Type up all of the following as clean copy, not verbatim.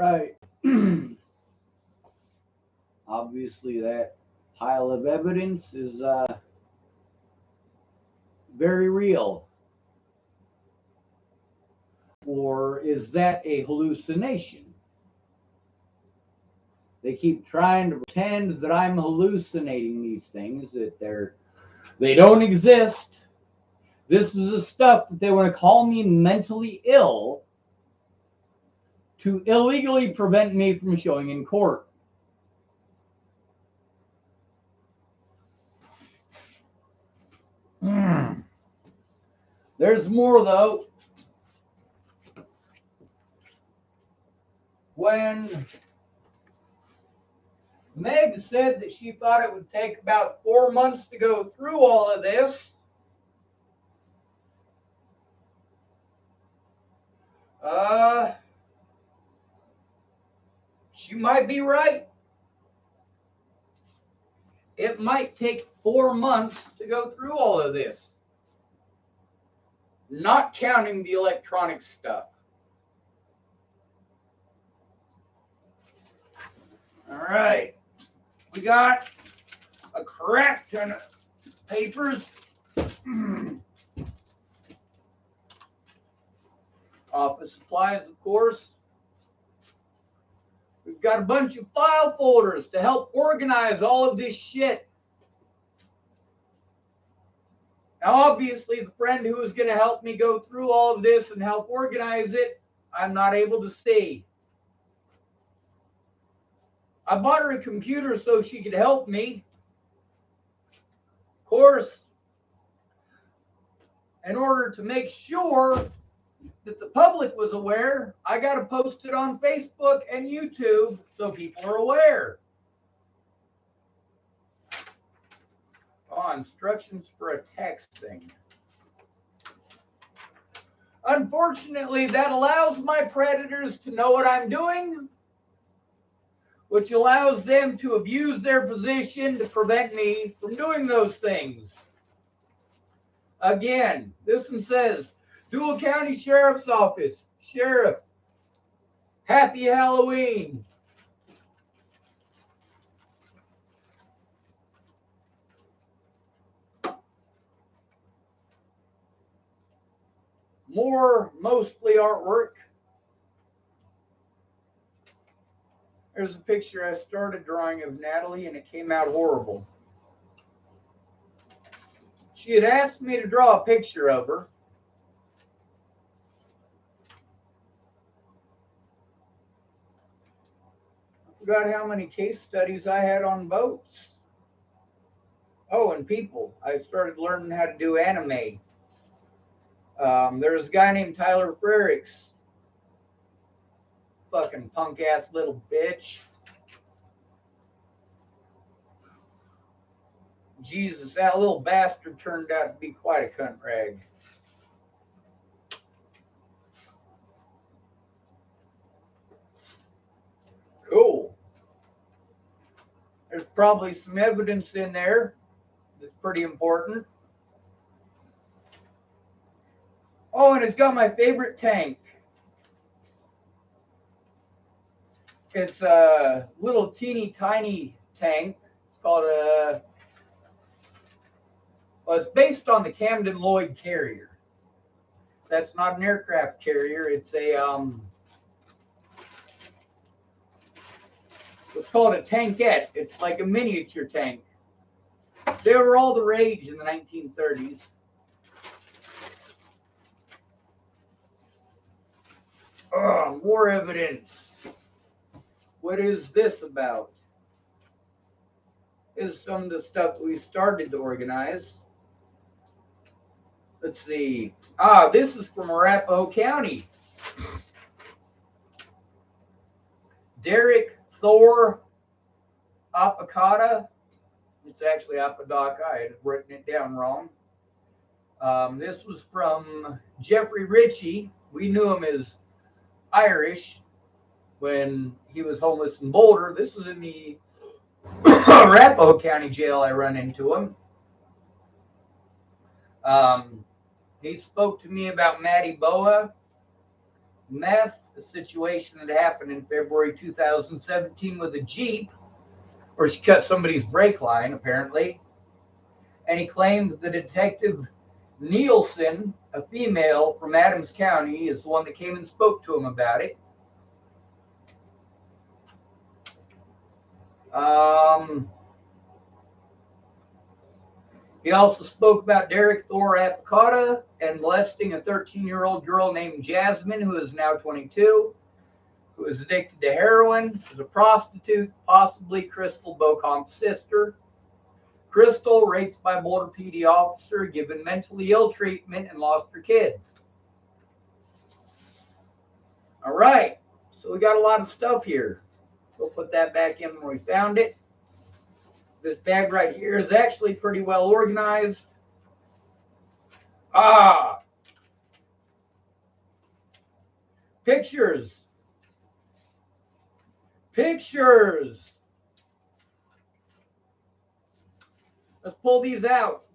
right. Obviously, that pile of evidence is very real. Or is that a hallucination? They keep trying to pretend that I'm hallucinating these things, that they don't exist. This is the stuff that they want to call me mentally ill to illegally prevent me from showing in court. There's more, though. When Meg said that she thought it would take about 4 months to go through all of this, she might be right. It might take 4 months to go through all of this, not counting the electronic stuff. All right, we got a crap ton of papers. Office supplies, of course. We've got a bunch of file folders to help organize all of this shit. Now, obviously, the friend who is going to help me go through all of this and help organize it, I'm not able to see. I bought her a computer so she could help me. Of course, in order to make sure that the public was aware, I got to post it on Facebook and YouTube so people are aware. Oh, instructions for a text thing. Unfortunately, that allows my predators to know what I'm doing, which allows them to abuse their position to prevent me from doing those things. Again, this one says, Dual County Sheriff's Office, Sheriff, Happy Halloween. Mostly artwork. There's a picture I started drawing of Natalie and it came out horrible. She had asked me to draw a picture of her. I forgot how many case studies I had on boats. Oh, and people. I started learning how to do anime. There was a guy named Tyler Frericks. Fucking punk ass little bitch. Jesus, that little bastard turned out to be quite a cunt rag. Cool. There's probably some evidence in there that's pretty important. Oh, and it's got my favorite tank. It's a little teeny tiny tank. It's called a, well, it's based on the Camden Lloyd carrier. That's not an aircraft carrier. It's a, it's called a tankette. It's like a miniature tank. They were all the rage in the 1930s. Oh, more evidence. What is this about? This is some of the stuff that we started to organize. Let's see. Ah, this is from Arapahoe County. Derek Thor Apicata. It's actually Apodaca. I had written it down wrong. This was from Jeffrey Ritchie. We knew him as Irish when he was homeless in Boulder. This was in the Arapahoe County Jail. I run into him. He spoke to me about Matty Boa. meth, a situation that happened in February 2017 with a Jeep, where she cut somebody's brake line, apparently. And he claims the detective Nielsen, a female from Adams County, is the one that came and spoke to him about it. He also spoke about Derek Thor Apicata and molesting a 13-year-old girl named Jasmine, who is now 22, who is addicted to heroin, is a prostitute, possibly Crystal Bocomp's sister. Crystal, raped by Boulder PD officer, given mentally ill treatment, and lost her kid. All right, so we got a lot of stuff here. We'll put that back in when we found it. This bag right here is actually pretty well organized. Pictures. Pictures. Let's pull these out.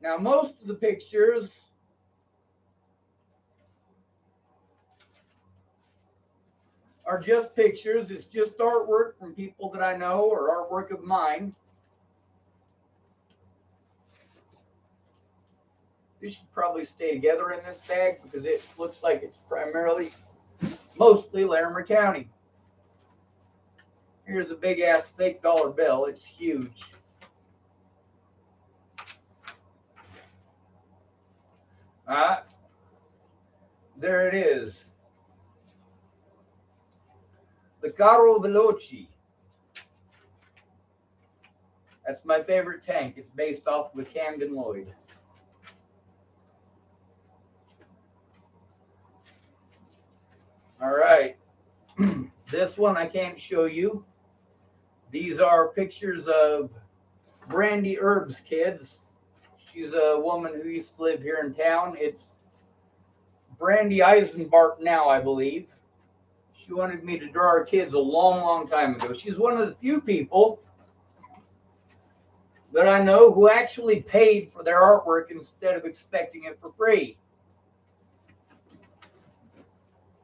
Now, most of the pictures are just pictures. It's just artwork from people that I know or artwork of mine. These should probably stay together in this bag because it looks like it's mostly Larimer County. Here's a big ass fake dollar bill. It's huge. There it is. The Carro Veloci. That's my favorite tank. It's based off of a Camden Lloyd. All right. This one I can't show you. These are pictures of Brandy Herb's kids. She's a woman who used to live here in town. It's Brandy Eisenbart now, I believe. She wanted me to draw her kids a long, long time ago. She's one of the few people that I know who actually paid for their artwork instead of expecting it for free.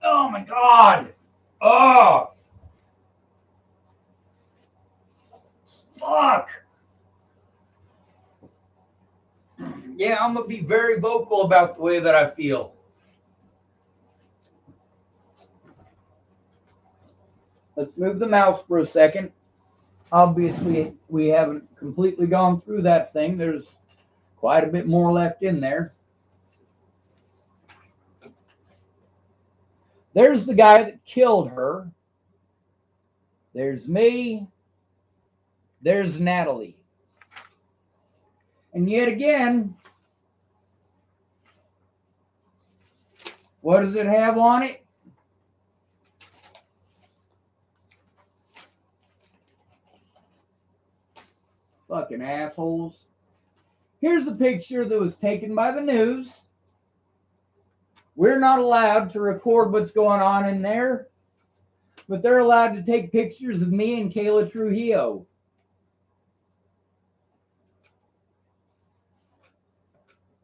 Oh my God. Oh. Fuck. Yeah, I'm going to be very vocal about the way that I feel. Let's move the mouse for a second. Obviously, we haven't completely gone through that thing. There's quite a bit more left in there. There's the guy that killed her. There's me. There's Natalie. And yet again, what does it have on it? Fucking assholes. Here's a picture that was taken by the news. We're not allowed to record what's going on in there, but they're allowed to take pictures of me and Kayla Trujillo.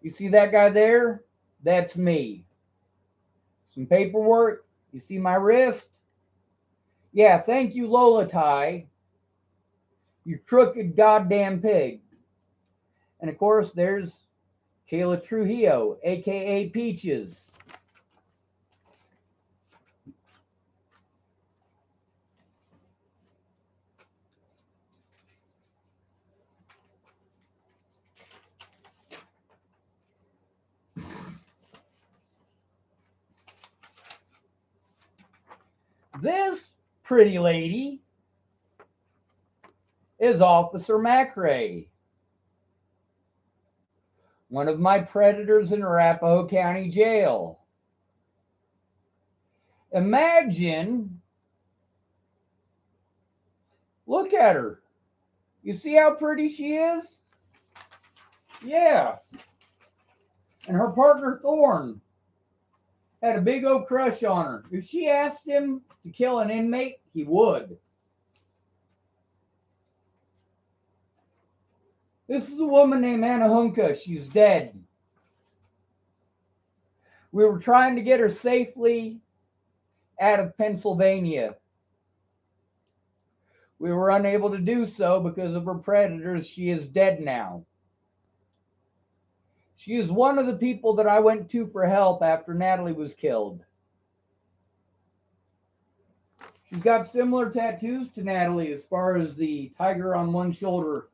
You see that guy there? That's me. Some paperwork. You see my wrist? Yeah, thank you, Lola Ty. You crooked goddamn pig. And of course, there's Kayla Trujillo, aka Peaches. This pretty lady is Officer McRae, one of my predators in Arapahoe County Jail. Imagine, look at her. You see how pretty she is? Yeah. And her partner Thorne had a big old crush on her. If she asked him to kill an inmate, he would. This is a woman named Anna Hunka. She's dead. We were trying to get her safely out of Pennsylvania. We were unable to do so because of her predators. She is dead now. She is one of the people that I went to for help after Natalie was killed. She's got similar tattoos to Natalie as far as the tiger on one shoulder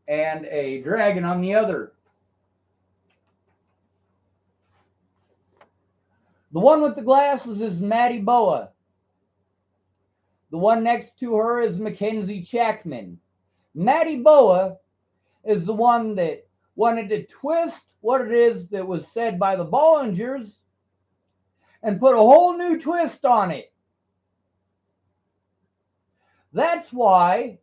and a dragon on the other. The one with the glasses is Maddie Boa. The one next to her is Mackenzie Chapman. Maddie Boa is the one that wanted to twist what it is that was said by the Bollingers and put a whole new twist on it. That's why,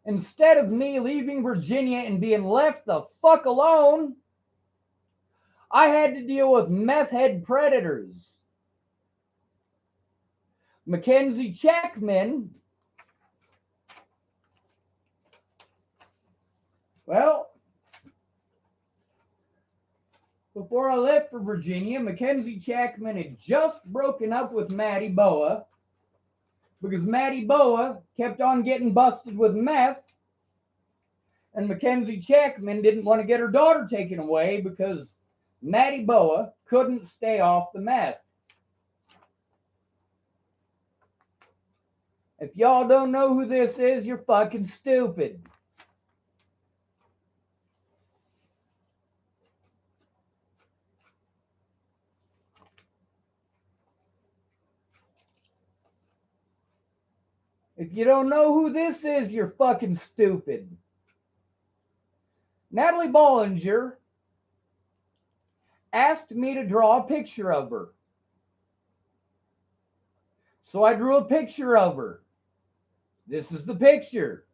instead of me leaving Virginia and being left the fuck alone, I had to deal with meth head predators. Mackenzie Chapman, well, before I left for Virginia, Mackenzie Chapman had just broken up with Maddie Boa because Maddie Boa kept on getting busted with meth, and Mackenzie Chapman didn't want to get her daughter taken away because Maddie Boa couldn't stay off the meth. If y'all don't know who this is, you're fucking stupid. If you don't know who this is, you're fucking stupid. Natalie Bollinger asked me to draw a picture of her. So I drew a picture of her. This is the picture.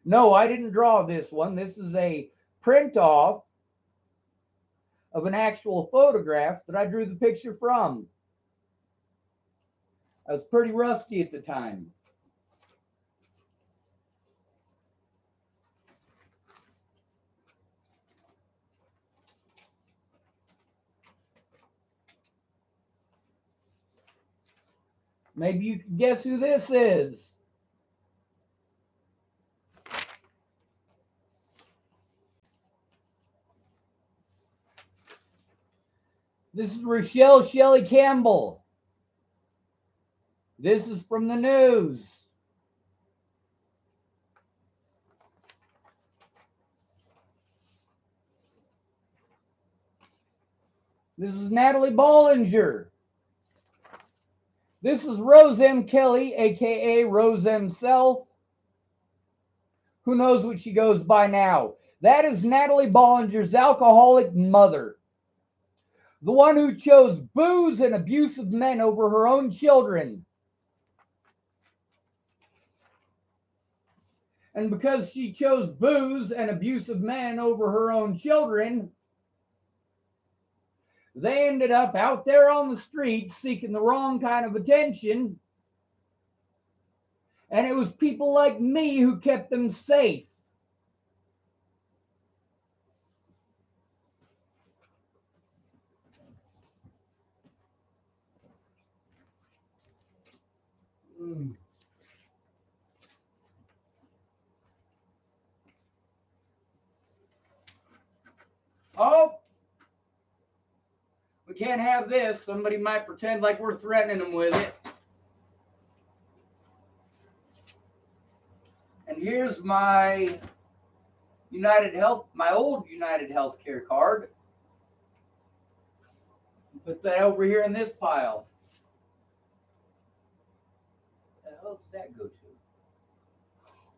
No, I didn't draw this one. This is a print off of an actual photograph that I drew the picture from. I was pretty rusty at the time. Maybe you can guess who this is. This is Rochelle Shelley Campbell. This is from the news. This is Natalie Bollinger. This is Rose M. Kelly, a.k.a. Rose M. Self. Who knows what she goes by now? That is Natalie Bollinger's alcoholic mother. The one who chose booze and abusive men over her own children. And because she chose booze and abusive men over her own children, they ended up out there on the streets seeking the wrong kind of attention. And it was people like me who kept them safe. Oh, we can't have this. Somebody might pretend like we're threatening them with it. And here's my my old United Healthcare card. Put that over here in this pile. Where the hell does that go to?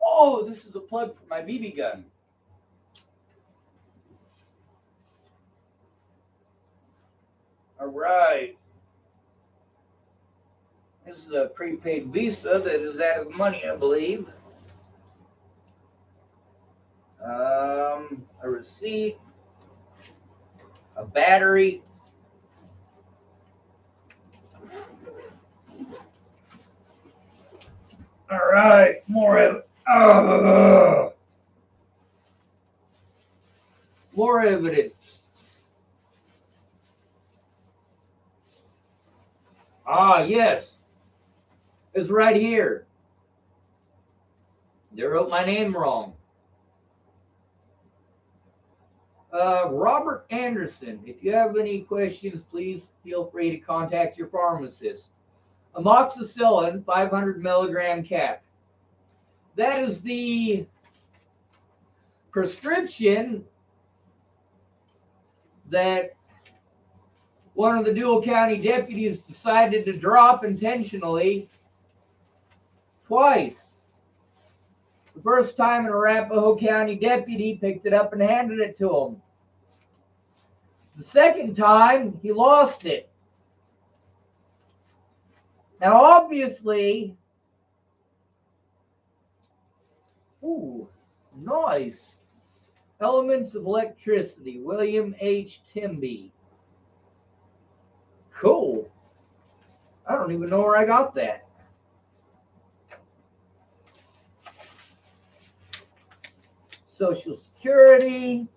Oh, this is a plug for my BB gun. All right. This is a prepaid Visa that is out of money, I believe. A receipt, a battery. All right, more evidence. More evidence. Ah, yes. It's right here. They wrote my name wrong. Robert Anderson, if you have any questions, please feel free to contact your pharmacist. Amoxicillin, 500 milligram cap. That is the prescription that one of the Dual County deputies decided to drop intentionally twice. The first time, an Arapahoe County deputy picked it up and handed it to him. The second time, he lost it. Now, obviously, ooh, nice. Elements of Electricity, William H. Timby. Cool. I don't even know where I got that. Social Security.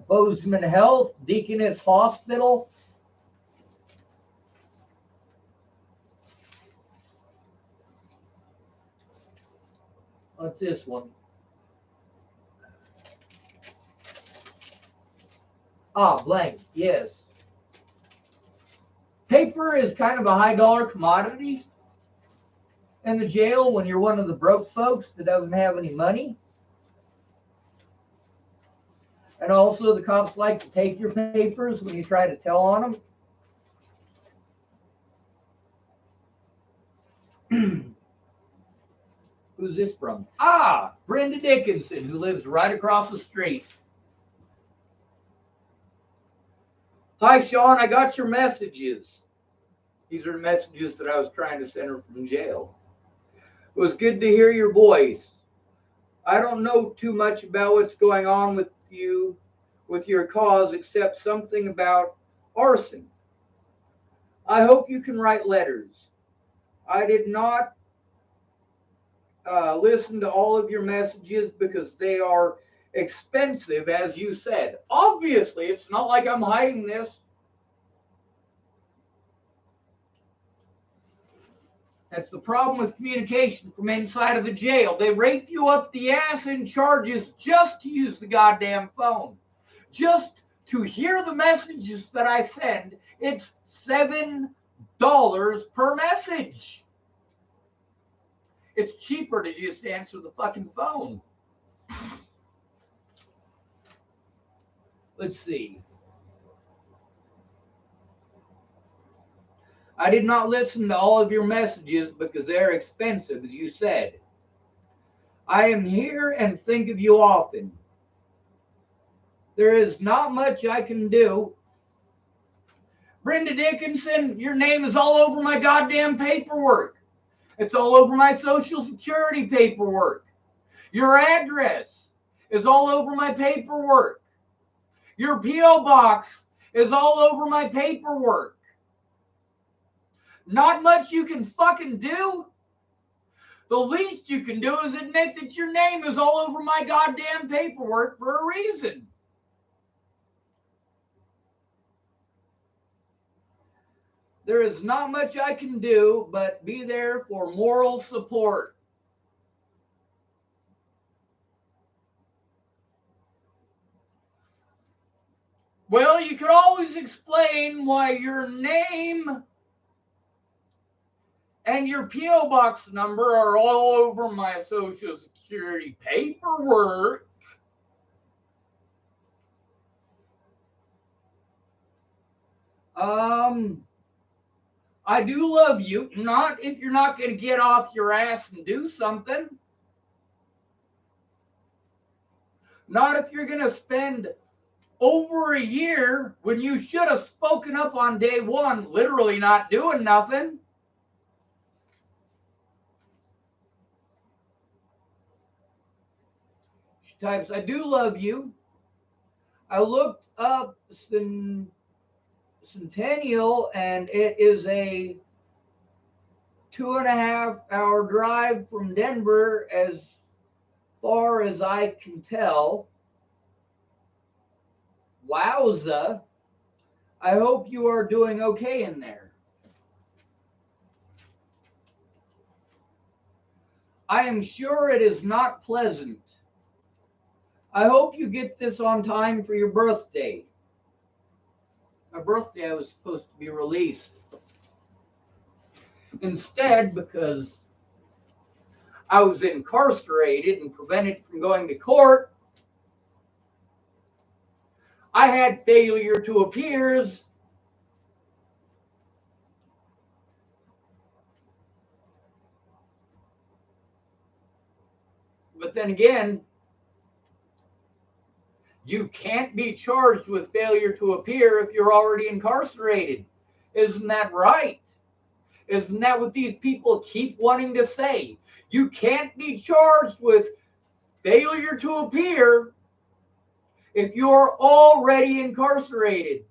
Bozeman Health, Deaconess Hospital. What's this one? Ah, blank, yes. Paper is kind of a high dollar commodity in the jail when you're one of the broke folks that doesn't have any money. And also the cops like to take your papers when you try to tell on them. Who's this from? Ah, Brenda Dickinson, who lives right across the street. Hi, Sean, I got your messages. These are the messages that I was trying to send her from jail. It was good to hear your voice. I don't know too much about what's going on with you, with your cause, except something about arson. I hope you can write letters. I did not listen to all of your messages because they are expensive, as you said. Obviously, it's not like I'm hiding this. That's the problem with communication from inside of the jail. They rape you up the ass in charges just to use the goddamn phone. Just to hear the messages that I send, it's $7 per message. It's cheaper to just answer the fucking phone. Let's see. I did not listen to all of your messages because they're expensive, as you said. I am here and think of you often. There is not much I can do. Brenda Dickinson, your name is all over my goddamn paperwork. It's all over my Social Security paperwork. Your address is all over my paperwork. Your P.O. box is all over my paperwork. Not much you can fucking do. The least you can do is admit that your name is all over my goddamn paperwork for a reason. There is not much I can do but be there for moral support. Well, you could always explain why your name and your P.O. box number are all over my Social Security paperwork. I do love you. Not if you're not going to get off your ass and do something. Not if you're going to spend over a year when you should have spoken up on day one, literally not doing nothing. She types, I do love you. I looked up Centennial and it is a 2.5 hour drive from Denver as far as I can tell. Wowza. I hope you are doing okay in there. I am sure it is not pleasant. I hope you get this on time for your birthday. My birthday, I was supposed to be released. Instead, because I was incarcerated and prevented from going to court, I had failure to appears. But then again, you can't be charged with failure to appear if you're already incarcerated. Isn't that right? Isn't that what these people keep wanting to say? You can't be charged with failure to appear if you're already incarcerated.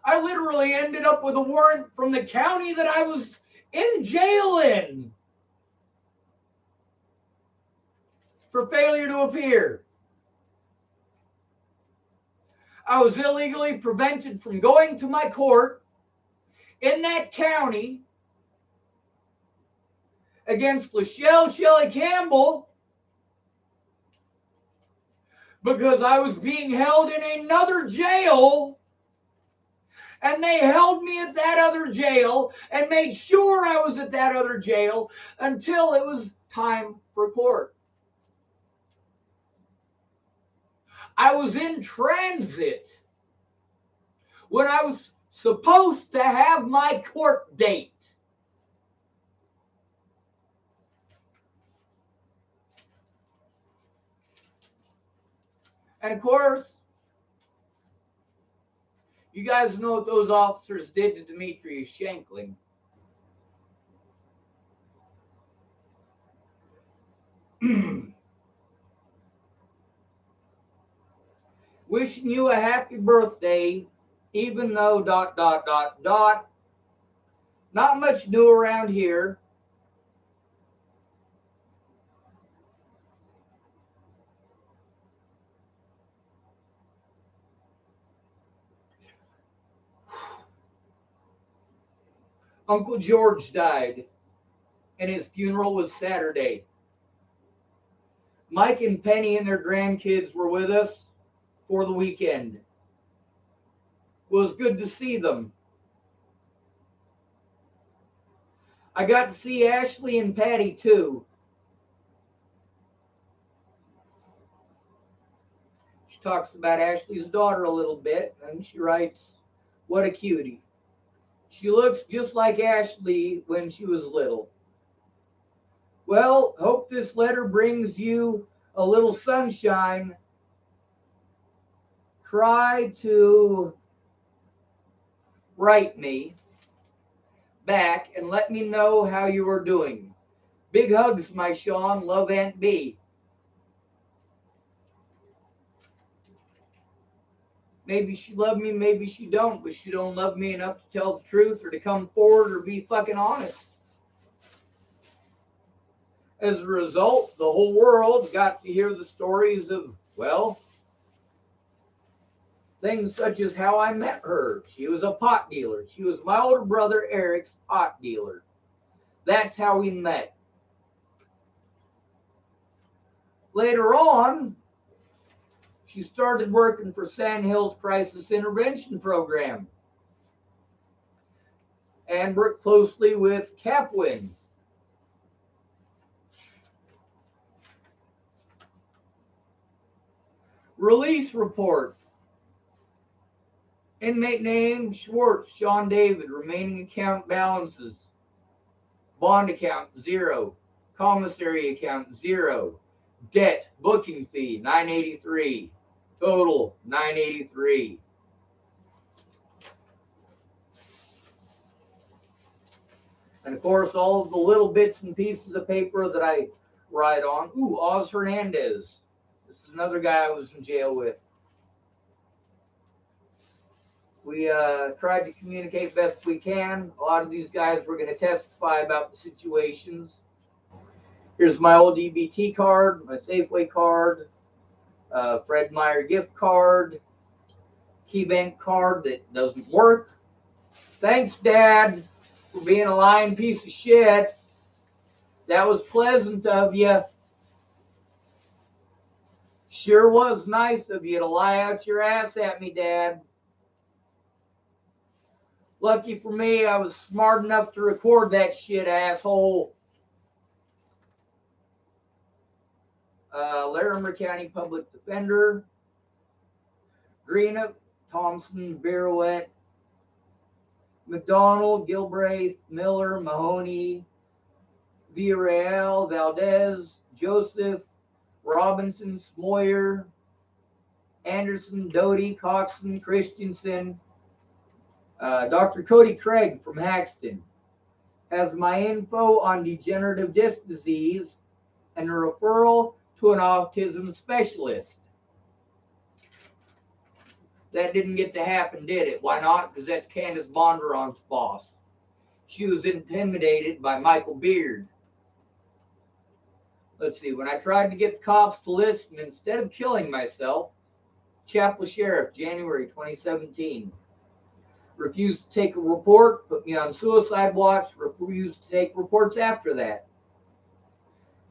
I literally ended up with a warrant from the county that I was in jail in for failure to appear. I was illegally prevented from going to my court in that county against Lachelle Shelley Campbell because I was being held in another jail, and they held me at that other jail and made sure I was at that other jail until it was time for court. I was in transit when I was supposed to have my court date. And of course, you guys know what those officers did to Demetrius Shankling. Wishing you a happy birthday, even though ... Not much new around here. Uncle George died, and his funeral was Saturday. Mike and Penny and their grandkids were with us for the weekend. It was good to see them. I got to see Ashley and Patty too. She talks about Ashley's daughter a little bit, and she writes, "What a cutie. She looks just like Ashley when she was little." Well, hope this letter brings you a little sunshine. Try to write me back and let me know how you are doing. Big hugs, my Sean. Love, Aunt B. Maybe she loved me, maybe she don't, but she don't love me enough to tell the truth or to come forward or be fucking honest. As a result, the whole world got to hear the stories of, well, things such as how I met her. She was a pot dealer. She was my older brother Eric's pot dealer. That's how we met. Later on, she started working for Sandhills Crisis Intervention Program and worked closely with Capwin. Release report. Inmate name, Schwartz, Sean David. Remaining account balances. Bond account, 0. Commissary account, 0. Debt, booking fee, $983. Total, $983. And of course, all of the little bits and pieces of paper that I write on. Ooh, Oz Hernandez. This is another guy I was in jail with. We tried to communicate best we can. A lot of these guys were going to testify about the situations. Here's my old EBT card, my Safeway card, Fred Meyer gift card, KeyBank card that doesn't work. Thanks, Dad, for being a lying piece of shit. That was pleasant of you. Sure was nice of you to lie out your ass at me, Dad. Lucky for me, I was smart enough to record that shit, asshole. Larimer County Public Defender, Greenup, Thompson, Birouette, McDonald, Gilbraith, Miller, Mahoney, Villarreal, Valdez, Joseph, Robinson, Smoyer, Anderson, Doty, Coxon, Christensen, Dr. Cody Craig from Haxton has my info on degenerative disc disease and a referral to an autism specialist. That didn't get to happen, did it? Why not? Because that's Candace Bondurant's boss. She was intimidated by Michael Beard. Let's see, when I tried to get the cops to listen instead of killing myself, Chapel Sheriff, January 2017. Refused to take a report, put me on suicide watch, refused to take reports after that.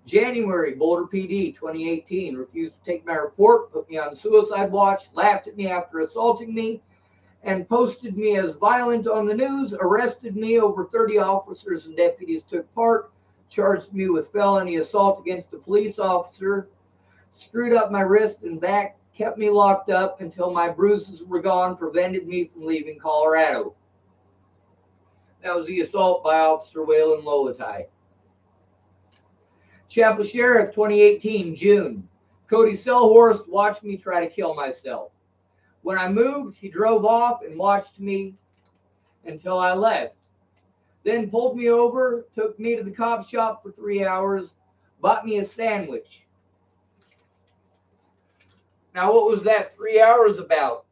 January, Boulder PD, 2018. Refused to take my report, put me on suicide watch, laughed at me after assaulting me, and posted me as violent on the news, arrested me. Over 30 officers and deputies took part, charged me with felony assault against a police officer, screwed up my wrist and back, kept me locked up until my bruises were gone, prevented me from leaving Colorado. That was the assault by Officer Waylon Lolatai. Chapel Sheriff, 2018, June. Cody Selhorst watched me try to kill myself. When I moved, he drove off and watched me until I left. Then pulled me over, took me to the cop shop for 3 hours, bought me a sandwich. Now, what was that 3 hours about?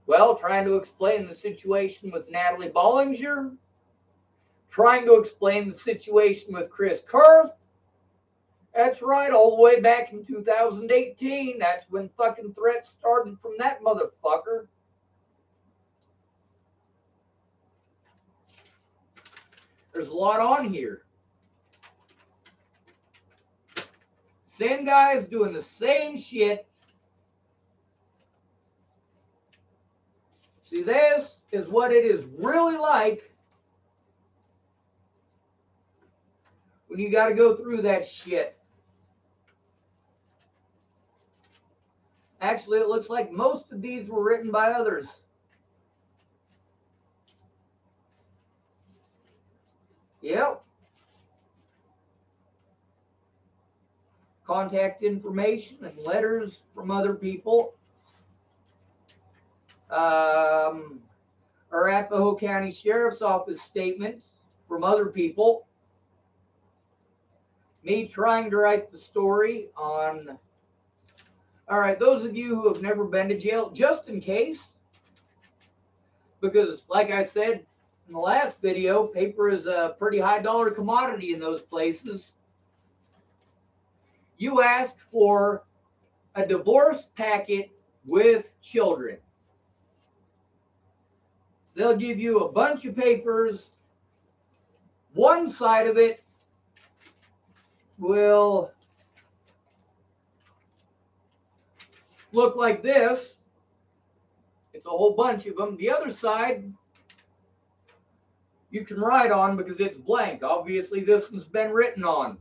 Well, trying to explain the situation with Natalie Bollinger, trying to explain the situation with Chris Kurth. That's right, all the way back in 2018. That's when fucking threats started from that motherfucker. There's a lot on here. Same guys doing the same shit. See, this is what it is really like when you got to go through that shit. Actually, it looks like most of these were written by others. Yep. Contact information and letters from other people. Arapahoe County Sheriff's Office statements from other people. Me trying to write the story on... All right, those of you who have never been to jail, just in case, because like I said in the last video, paper is a pretty high dollar commodity in those places. You ask for a divorce packet with children. They'll give you a bunch of papers. One side of it will look like this. It's a whole bunch of them. The other side you can write on because it's blank. Obviously, this one's been written on.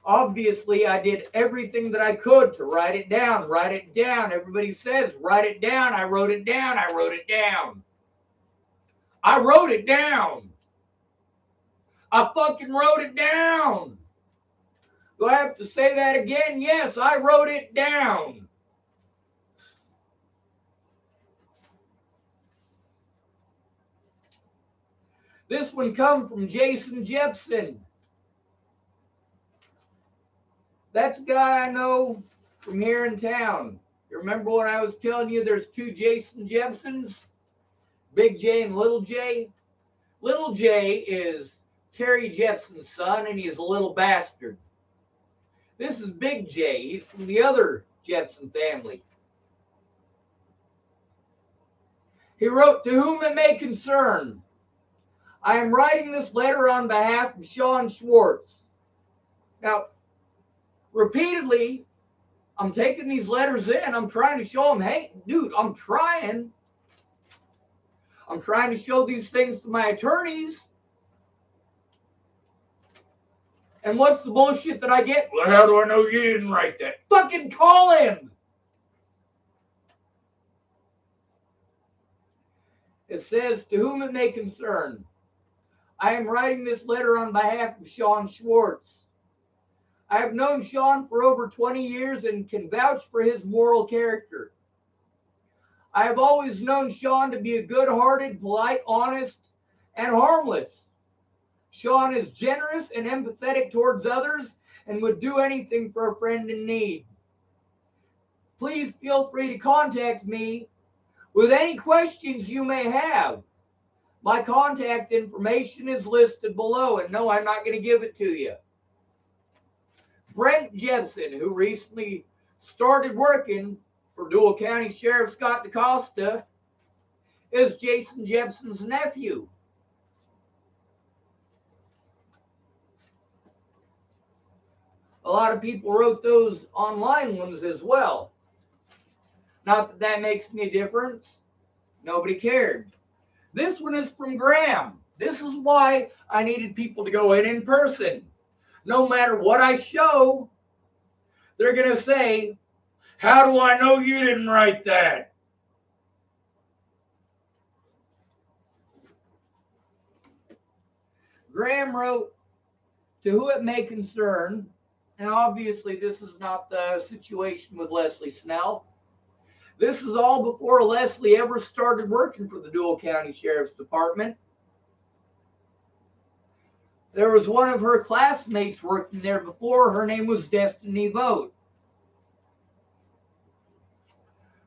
Obviously, I did everything that I could to write it down. Write it down. Everybody says, write it down. I wrote it down. I wrote it down. I wrote it down. I fucking wrote it down. Do I have to say that again? Yes, I wrote it down. This one come from Jason Jepson. That's a guy I know from here in town. You remember when I was telling you there's two Jason Jepsons? Big J and Little J? Little J is Terry Jeffson's son, and he's a little bastard. This is Big J. He's from the other Jeffson family. He wrote, "To whom it may concern, I am writing this letter on behalf of Sean Schwartz." Now, repeatedly, I'm taking these letters in. I'm trying to show them, hey, dude, I'm trying. I'm trying to show these things to my attorneys. And what's the bullshit that I get? Well, how do I know you didn't write that? Fucking call him. It says, "To whom it may concern, I am writing this letter on behalf of Sean Schwartz. I have known Sean for over 20 years and can vouch for his moral character. I have always known Sean to be a good-hearted, polite, honest, and harmless. Sean is generous and empathetic towards others and would do anything for a friend in need. Please feel free to contact me with any questions you may have. My contact information is listed below, and no, I'm not going to give it to you. Brent Jepson, who recently started working for Dual County Sheriff Scott DeCoste, is Jason Jepson's nephew. A lot of people wrote those online ones as well. Not that that makes any difference. Nobody cared. This one is from Graham. This is why I needed people to go in person. No matter what I show, they're going to say, how do I know you didn't write that? Graham wrote, "To who it may concern," and obviously this is not the situation with Leslie Snell. This is all before Leslie ever started working for the Dual County Sheriff's Department. There was one of her classmates working there before. Her name was Destiny Vogt.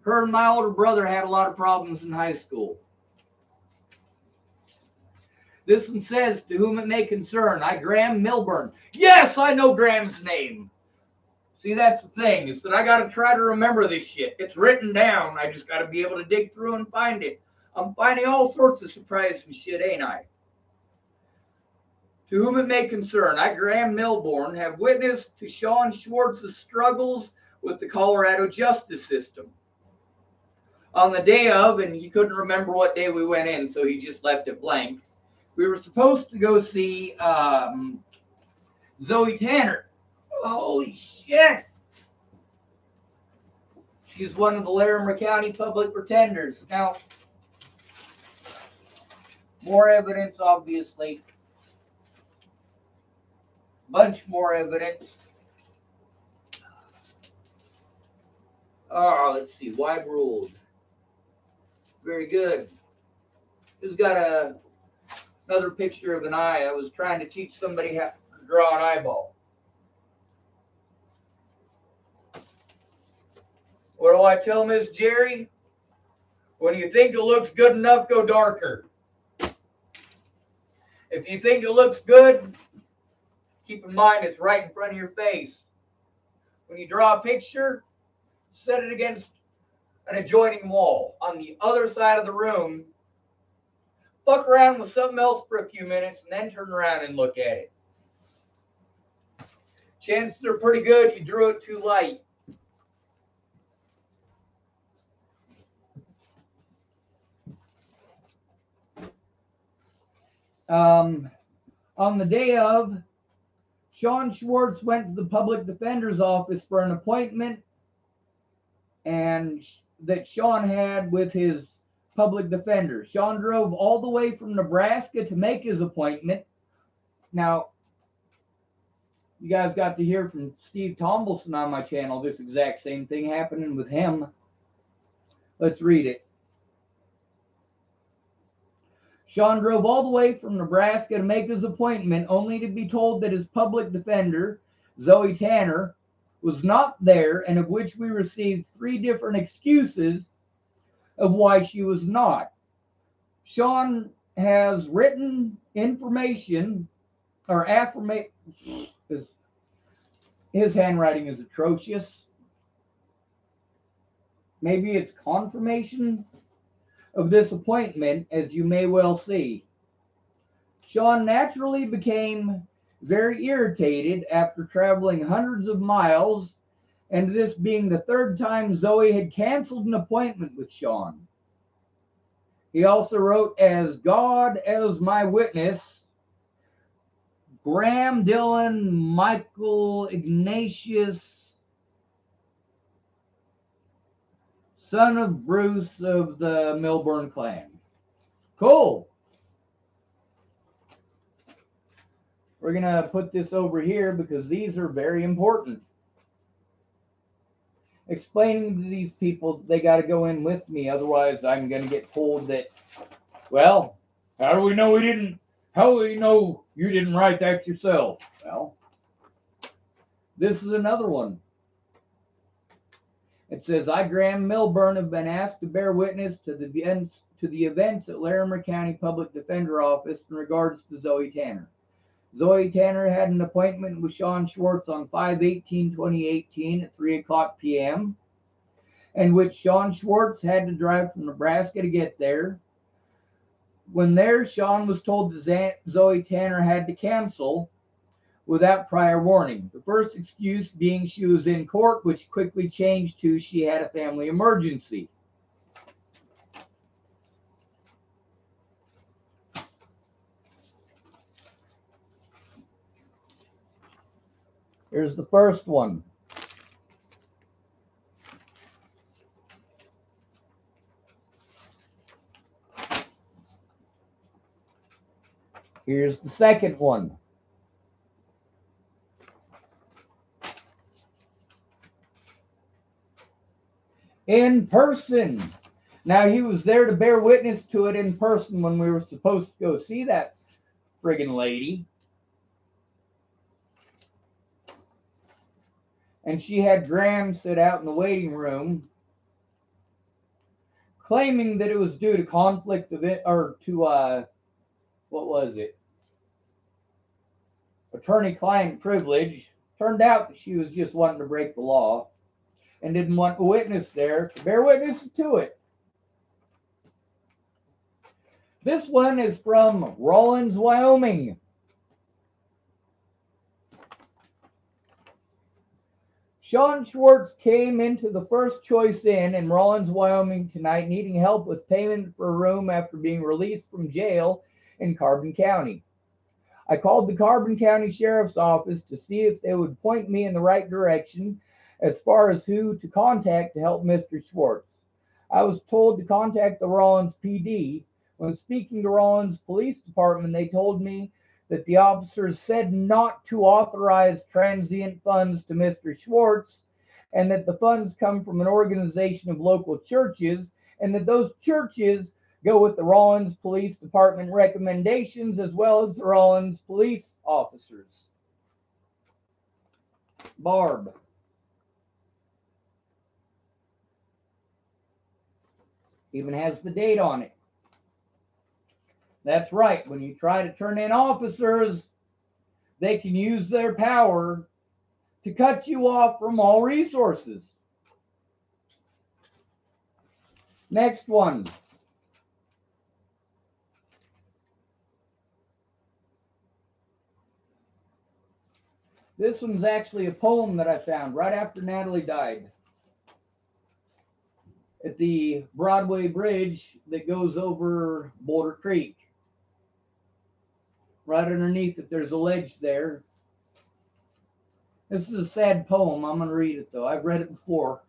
Her and my older brother had a lot of problems in high school. This one says, "To whom it may concern, I, Graham Milburn." Yes, I know Graham's name. See, that's the thing, is that I got to try to remember this shit. It's written down. I just got to be able to dig through and find it. I'm finding all sorts of surprising shit, ain't I? "To whom it may concern, I, Graham Milburn, have witnessed to Sean Schwartz's struggles with the Colorado justice system. On the day of," and he couldn't remember what day we went in, so he just left it blank. "We were supposed to go see Zoe Tanner." Holy shit! She's one of the Larimer County public pretenders. Now, more evidence, obviously. Bunch more evidence. Oh, let's see. Wide ruled. Very good. Who's got another picture of an eye? I was trying to teach somebody how to draw an eyeball. What do I tell Miss Jerry? When you think it looks good enough, go darker. If you think it looks good, keep in mind it's right in front of your face. When you draw a picture, set it against an adjoining wall on the other side of the room. Fuck around with something else for a few minutes and then turn around and look at it. Chances are pretty good you drew it too light. On the day of, Sean Schwartz went to the public defender's office for an appointment and that Sean had with his public defender. Sean drove all the way from Nebraska to make his appointment. Now, you guys got to hear from Steve Tombleson on my channel. This exact same thing happening with him. Let's read it. Sean drove all the way from Nebraska to make his appointment, only to be told that his public defender, Zoe Tanner, was not there, and of which we received 3 different excuses of why she was not. Sean has written information or affirmation. His handwriting is atrocious. Maybe it's confirmation of this appointment, as you may well see. Sean naturally became very irritated after traveling hundreds of miles, and this being the third time Zoe had canceled an appointment with Sean. He also wrote, "As God as my witness, Graham Dillon Michael Ignatius, son of Bruce of the Milburn clan." Cool. We're going to put this over here because these are very important. Explaining to these people they got to go in with me, otherwise I'm going to get told that, well, how do we know you didn't write that yourself? Well, this is another one. It says, "I, Graham Milburn, have been asked to bear witness to the events at Larimer County Public Defender Office in regards to Zoe Tanner. Zoe Tanner had an appointment with Sean Schwartz on 5/18/2018 at 3 o'clock p.m., and which Sean Schwartz had to drive from Nebraska to get there. When there, Sean was told that Zoe Tanner had to cancel without prior warning. The first excuse being she was in court, which quickly changed to she had a family emergency. Here's the first one. Here's the second one. In person. Now, he was there to bear witness to it in person when we were supposed to go see that friggin' lady. And she had Graham sit out in the waiting room, claiming that it was due to conflict of it, or to, what was it? Attorney-client privilege. Turned out that she was just wanting to break the law and didn't want a witness there to bear witness to it. This one is from Rollins, Wyoming. Sean Schwartz came into the First Choice Inn in Rollins, Wyoming tonight, needing help with payment for a room after being released from jail in Carbon County. I called the Carbon County Sheriff's Office to see if they would point me in the right direction as far as who to contact to help Mr. Schwartz. I was told to contact the Rollins PD. When speaking to Rollins Police Department, they told me that the officers said not to authorize transient funds to Mr. Schwartz, and that the funds come from an organization of local churches, and that those churches go with the Rollins Police Department recommendations as well as the Rollins police officers. Barb. Even has the date on it. That's right. When you try to turn in officers, they can use their power to cut you off from all resources. Next one. This one's actually a poem that I found right after Natalie died. At the Broadway Bridge that goes over Boulder Creek. Right underneath it, there's a ledge there. This is a sad poem. I'm going to read it, though. I've read it before.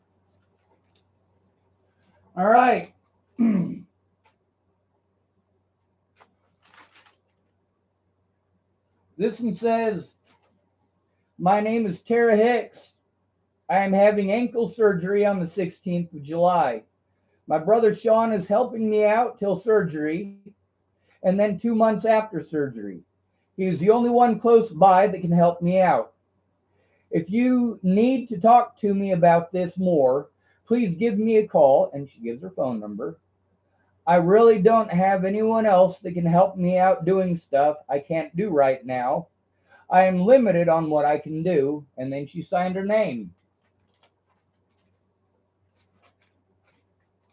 All right. This one says, "My name is Tara Hicks. I am having ankle surgery on the 16th of July. My brother Sean is helping me out till surgery, and then 2 months after surgery. He is the only one close by that can help me out. If you need to talk to me about this more, please give me a call," and she gives her phone number. "I really don't have anyone else that can help me out doing stuff I can't do right now. I am limited on what I can do. And then she signed her name.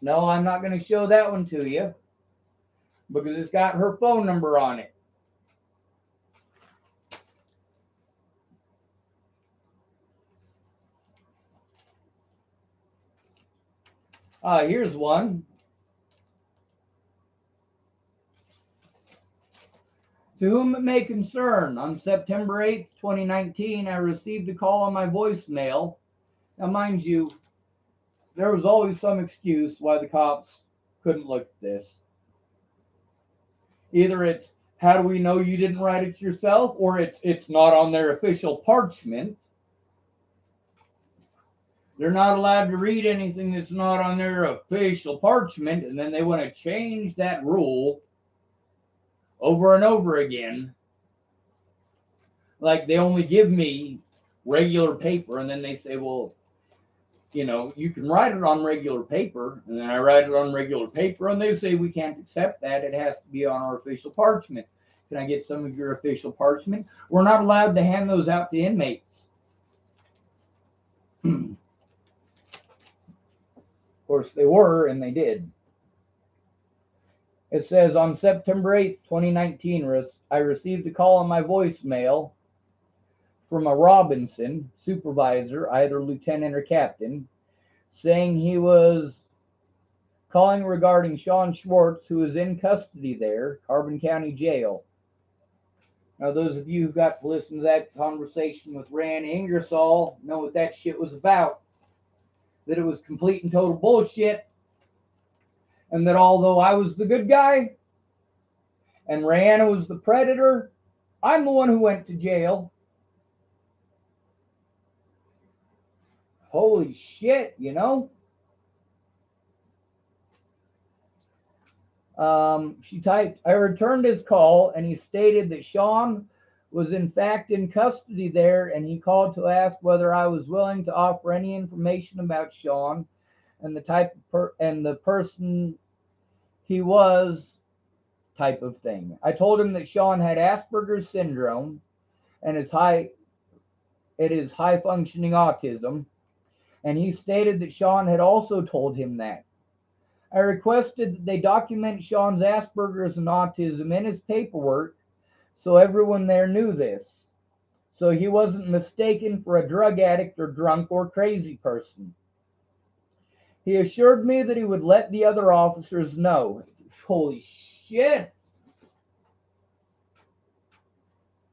No, I'm not going to show that one to you because it's got her phone number on it. Here's one. To whom it may concern, on September 8th, 2019, I received a call on my voicemail. Now, mind you, there was always some excuse why the cops couldn't look at this. Either it's, how do we know you didn't write it yourself? Or it's not on their official parchment. They're not allowed to read anything that's not on their official parchment, and then they want to change that rule over and over again. Like they only give me regular paper, and then they say, well, you know, you can write it on regular paper, and then I write it on regular paper, and they say we can't accept that. It has to be on our official parchment. Can I get some of your official parchment? We're not allowed to hand those out to inmates. Of course, they were, and they did. It says, on September 8th, 2019, I received a call on my voicemail from a Robinson supervisor, either lieutenant or captain, saying he was calling regarding Sean Schwartz, who is in custody there, Carbon County Jail. Now, those of you who got to listen to that conversation with Rand Ingersoll know what that shit was about. That it was complete and total bullshit. And that although I was the good guy and Rihanna was the predator, I'm the one who went to jail. Holy shit, you know? She typed, I returned his call and he stated that Sean was in fact in custody there, and he called to ask whether I was willing to offer any information about Sean and the type of and the person he was, type of thing. I told him that Sean had Asperger's syndrome and is high functioning autism, and he stated that Sean had also told him that. I requested that they document Sean's Asperger's and autism in his paperwork so everyone there knew this, so he wasn't mistaken for a drug addict or drunk or crazy person. He assured me that he would let the other officers know. Holy shit!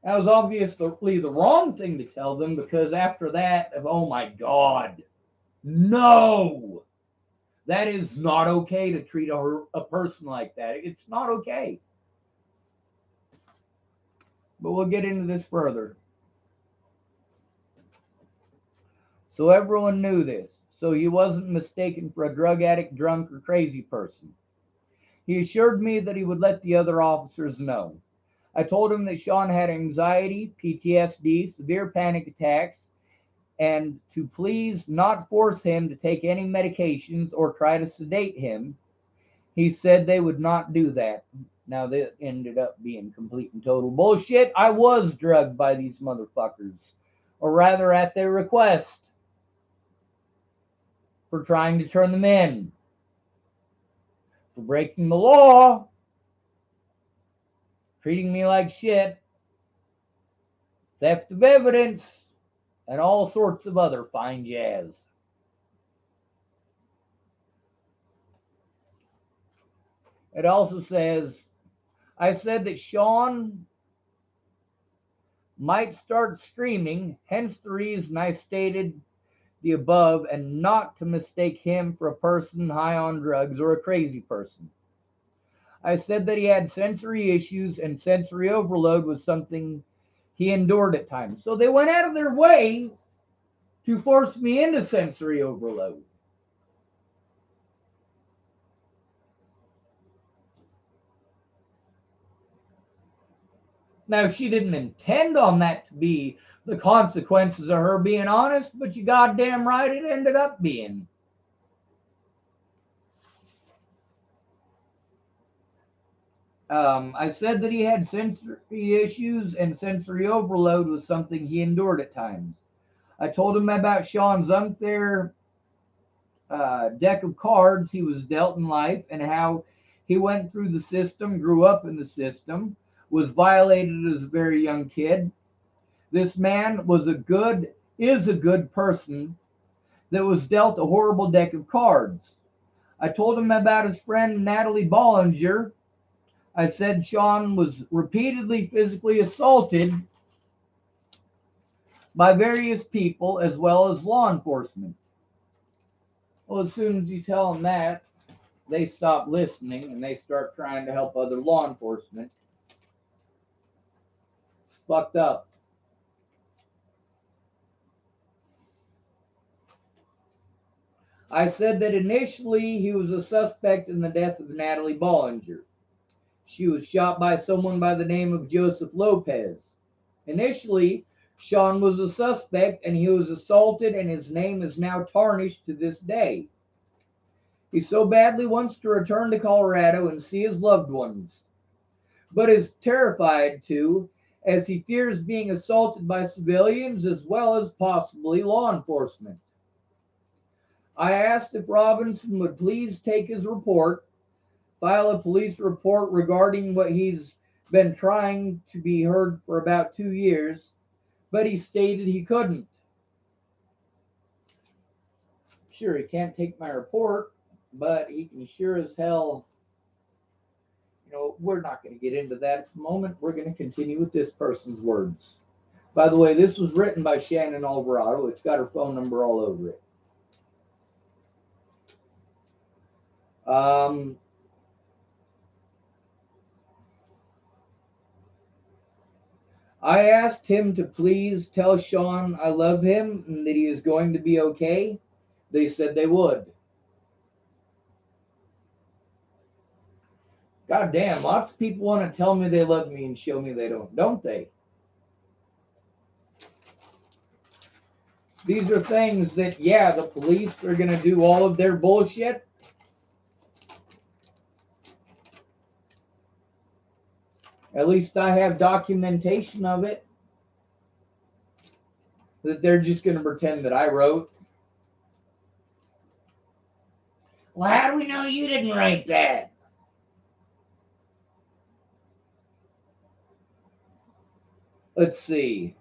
That was obviously the wrong thing to tell them, because after that, oh my God, no! That is not okay to treat a person like that. It's not okay. But we'll get into this further. So everyone knew this. So he wasn't mistaken for a drug addict, drunk, or crazy person. He assured me that he would let the other officers know. I told him that Sean had anxiety, PTSD, severe panic attacks, and to please not force him to take any medications or try to sedate him. He said they would not do that. Now, that ended up being complete and total bullshit. I was drugged by these motherfuckers, or rather at their request, for trying to turn them in, for breaking the law, treating me like shit, theft of evidence, and all sorts of other fine jazz. It also says, I said that Sean might start screaming, hence the reason I stated the above, and not to mistake him for a person high on drugs or a crazy person. I said that he had sensory issues, and sensory overload was something he endured at times. So they went out of their way to force me into sensory overload. Now, she didn't intend on that to be the consequences of her being honest, but you goddamn right it ended up being. I said that he had sensory issues and sensory overload was something he endured at times. I told him about Sean's unfair deck of cards he was dealt in life and how he went through the system, grew up in the system, was violated as a very young kid. This man is a good person that was dealt a horrible deck of cards. I told him about his friend Natalie Bollinger. I said Sean was repeatedly physically assaulted by various people as well as law enforcement. Well, as soon as you tell them that, they stop listening and they start trying to help other law enforcement. It's fucked up. I said that initially he was a suspect in the death of Natalie Bollinger. She was shot by someone by the name of Joseph Lopez. Initially, Sean was a suspect and he was assaulted, and his name is now tarnished to this day. He so badly wants to return to Colorado and see his loved ones, but is terrified to, as he fears being assaulted by civilians as well as possibly law enforcement. I asked if Robinson would please take his report, file a police report regarding what he's been trying to be heard for about 2 years, but he stated he couldn't. Sure, he can't take my report, but he can sure as hell, we're not going to get into that at the moment. We're going to continue with this person's words. By the way, this was written by Shannon Alvarado. It's got her phone number all over it. I asked him to please tell Sean I love him and that he is going to be okay. They said they would. God damn, lots of people want to tell me they love me and show me they don't they? These are things that, yeah, the police are going to do all of their bullshit. At least I have documentation of it. That they're just going to pretend that I wrote. Well, how do we know you didn't write that? Let's see.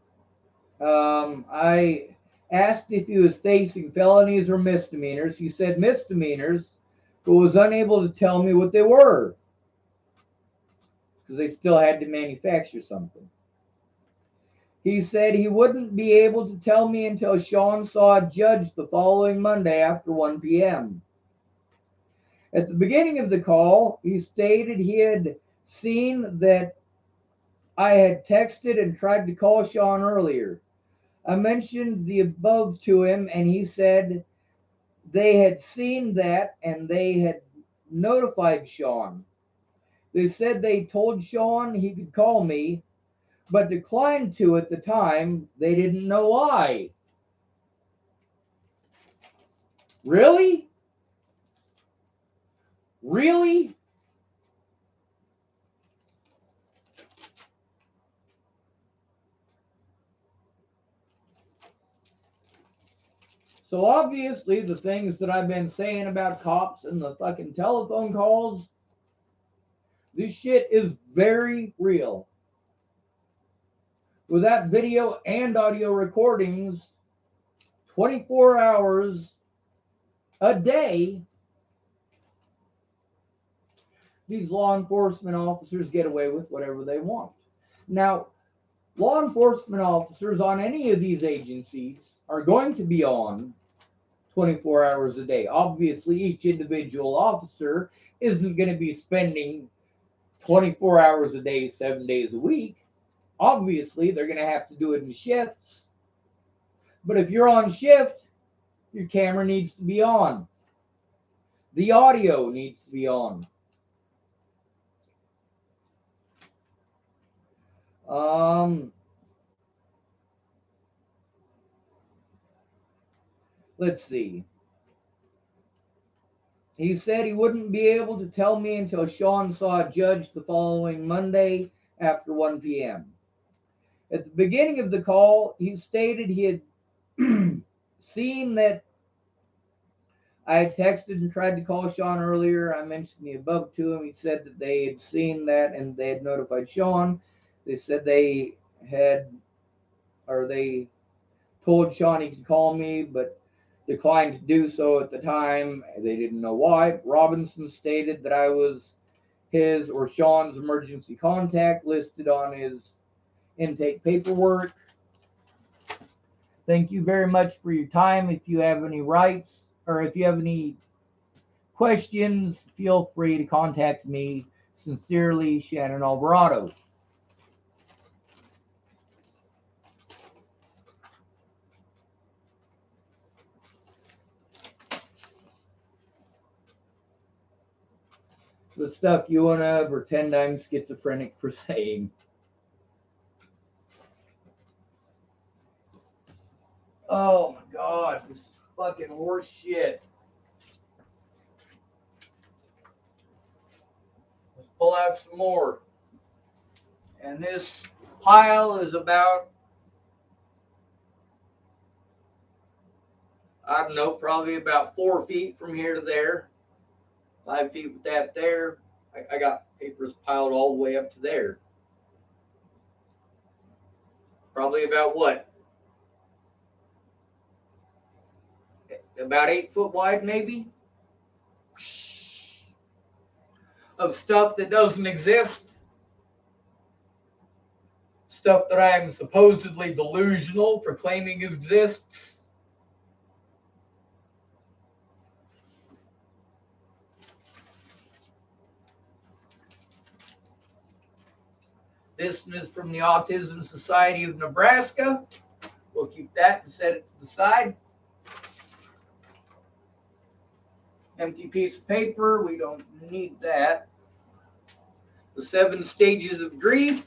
I asked if he was facing felonies or misdemeanors. He said misdemeanors, but was unable to tell me what they were because they still had to manufacture something. He said he wouldn't be able to tell me until Sean saw a judge the following Monday after 1 p.m. At the beginning of the call, he stated he had seen that I had texted and tried to call Sean earlier. I mentioned the above to him, and he said they had seen that and they had notified Sean. They said they told Sean he could call me, but declined to at the time. They didn't know why. Really? Really? So obviously the things that I've been saying about cops and the fucking telephone calls, this shit is very real. With that video and audio recordings, 24 hours a day, these law enforcement officers get away with whatever they want. Now, law enforcement officers on any of these agencies are going to be on 24 hours a day. Obviously, each individual officer isn't going to be spending 24 hours a day, 7 days a week. Obviously, they're going to have to do it in shifts. But if you're on shift, your camera needs to be on. The audio needs to be on. Let's see. He said he wouldn't be able to tell me until Sean saw a judge the following Monday after 1 p.m. At the beginning of the call, he stated he had seen that I had texted and tried to call Sean earlier. I mentioned the above to him. He said that they had seen that and they had notified Sean. They said they told Sean he could call me, but declined to do so at the time. They didn't know why. Robinson stated that I was his or Sean's emergency contact listed on his intake paperwork. Thank you very much for your time. If you have any rights or if you have any questions, feel free to contact me. Sincerely, Shannon Alvarado. The stuff you want to pretend I'm schizophrenic for saying. Oh my God, this is fucking horse shit. Let's pull out some more. And this pile is about, I don't know, probably about 4 feet from here to there. 5 feet with that there. I got papers piled all the way up to there. Probably about what? About 8 foot wide, maybe? Of stuff that doesn't exist. Stuff that I'm supposedly delusional for claiming exists. This is from the Autism Society of Nebraska. We'll keep that and set it to the side. Empty piece of paper. We don't need that. The 7 stages of grief.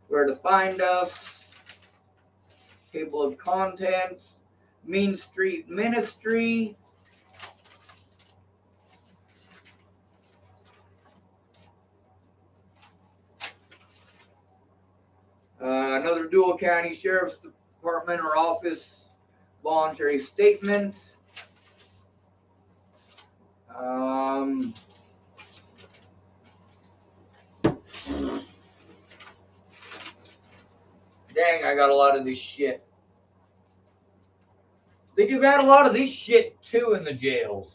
Where to find us. Table of contents. Mean Street Ministry. Another Dual County Sheriff's Department or office voluntary statement. Dang, I got a lot of this shit. They give out a lot of this shit too in the jails.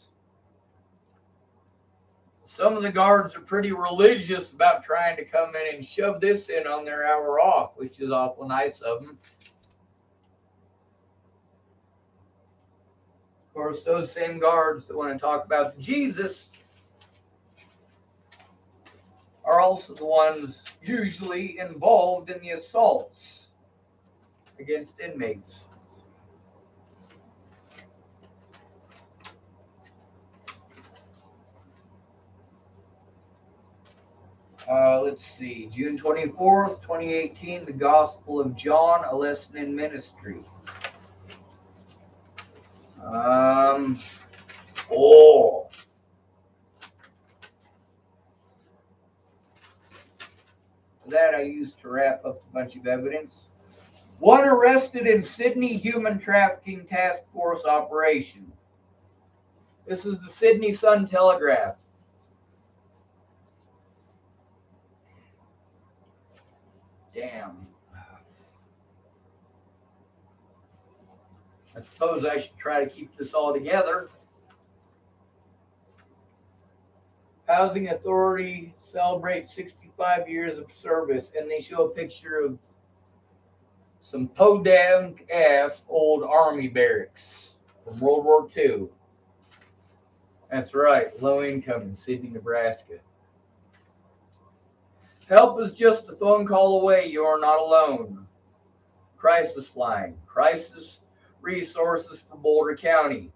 Some of the guards are pretty religious about trying to come in and shove this in on their hour off, which is awful nice of them. Of course, those same guards that want to talk about Jesus are also the ones usually involved in the assaults against inmates. Let's see, June 24th, 2018, the Gospel of John, a lesson in ministry. That I used to wrap up a bunch of evidence. 1 arrested in Sydney human trafficking task force operation. This is the Sydney Sun Telegraph. Damn. I suppose I should try to keep this all together. Housing Authority celebrates 65 years of service, and they show a picture of some podunk ass old army barracks from World War II. That's right, low income in Sydney, Nebraska. Help is just a phone call away. You are not alone. Crisis line, crisis resources for Boulder County.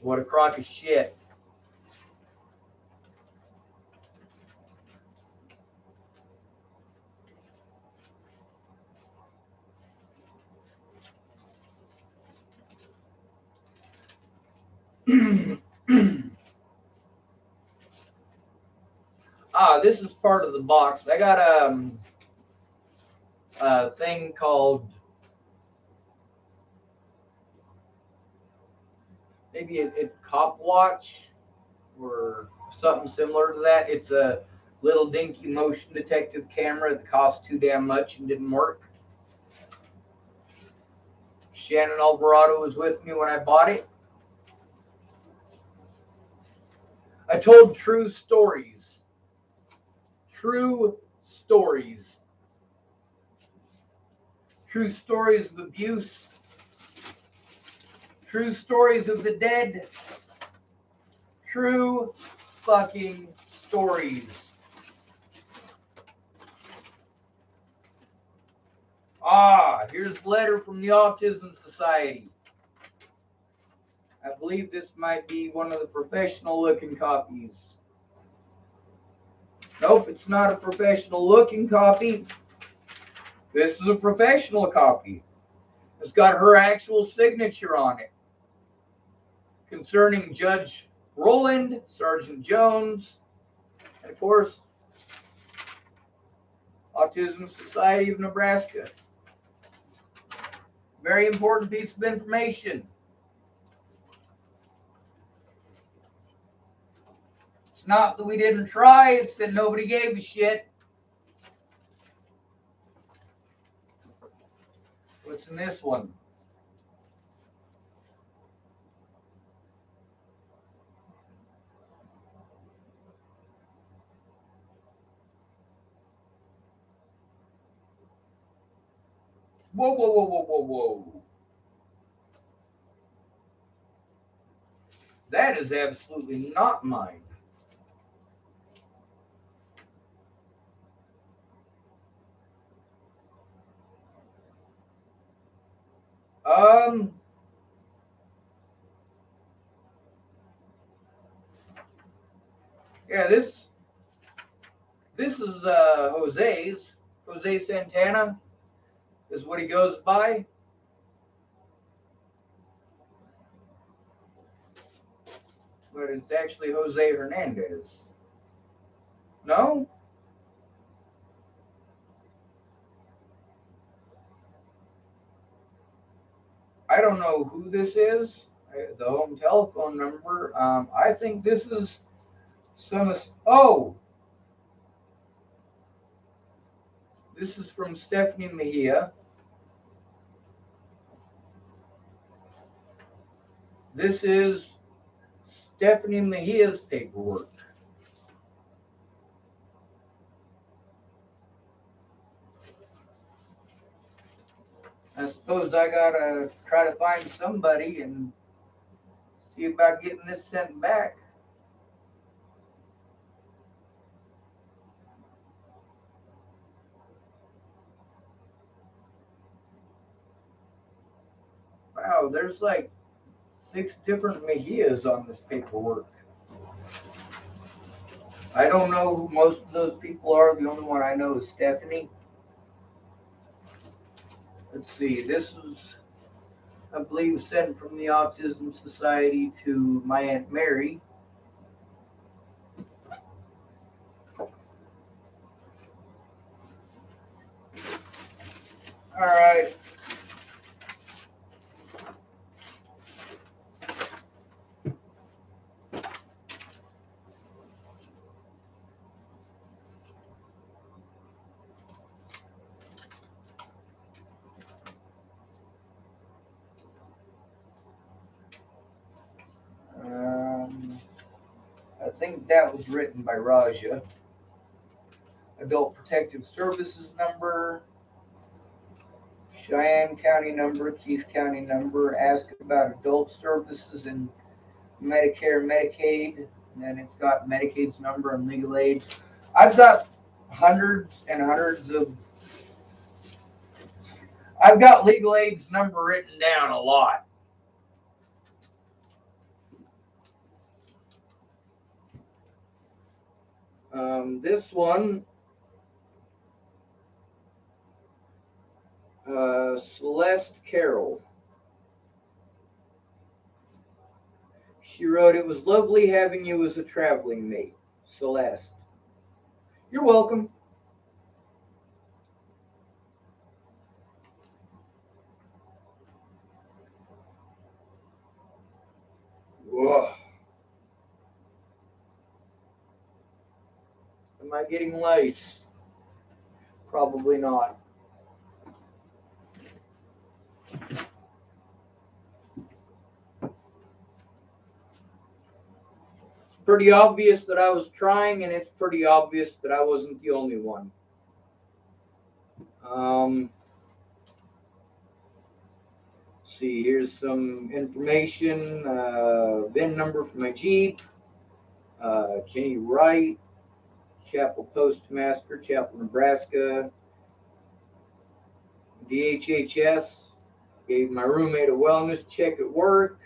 What a crock of shit. This is part of the box. I got a thing called, maybe it's Cop Watch or something similar to that. It's a little dinky motion detective camera that cost too damn much and didn't work. Shannon Alvarado was with me when I bought it. I told true stories. True stories. True stories of abuse. True stories of the dead. True fucking stories. Here's a letter from the Autism Society. I believe this might be one of the professional looking copies. Nope, it's not a professional looking copy. This is a professional copy. It's got her actual signature on it. Concerning Judge Roland, Sergeant Jones, and of course, Autism Society of Nebraska. Very important piece of information. It's not that we didn't try, it's that nobody gave a shit. What's in this one? Whoa, whoa, whoa, whoa, whoa, whoa. That is absolutely not mine. Yeah, this is Jose's. Jose Santana is what he goes by. But it's actually Jose Hernandez. No? I don't know who this is. The home telephone number. I think this is some. Oh! This is from Stephanie Mejia. This is Stephanie Mejia's paperwork. I suppose I gotta try to find somebody and see about getting this sent back. Wow, there's like 6 different Mejias on this paperwork. I don't know who most of those people are. The only one I know is Stephanie. Let's see. This was, I believe, sent from the Autism Society to my Aunt Mary. All right. I think that was written by Raja. Adult Protective Services number, Cheyenne County number, Keith County number. Ask about adult services and Medicare, Medicaid. And then it's got Medicaid's number and legal aid. I've got hundreds and hundreds of. I've got legal aid's number written down a lot. This one, Celeste Carroll. She was lovely having you as a traveling mate, Celeste. You're welcome. Whoa. Am I getting lice? Probably not. It's pretty obvious that I was trying, and it's pretty obvious that I wasn't the only one. See, here's some information. VIN number for my Jeep. Jenny Wright, Chapel Postmaster, Chapel, Nebraska. DHHS. Gave my roommate a wellness check at work.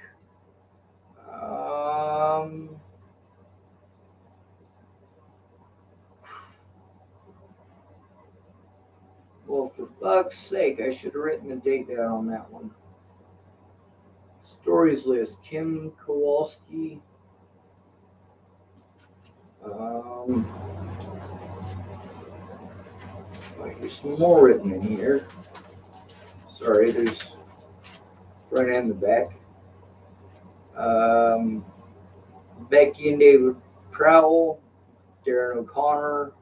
Well, for fuck's sake, I should have written the date down on that one. Stories list. Kim Kowalski. There's some more written in here. Sorry, there's front and the back. Becky and David Crowell, Darren O'Connor,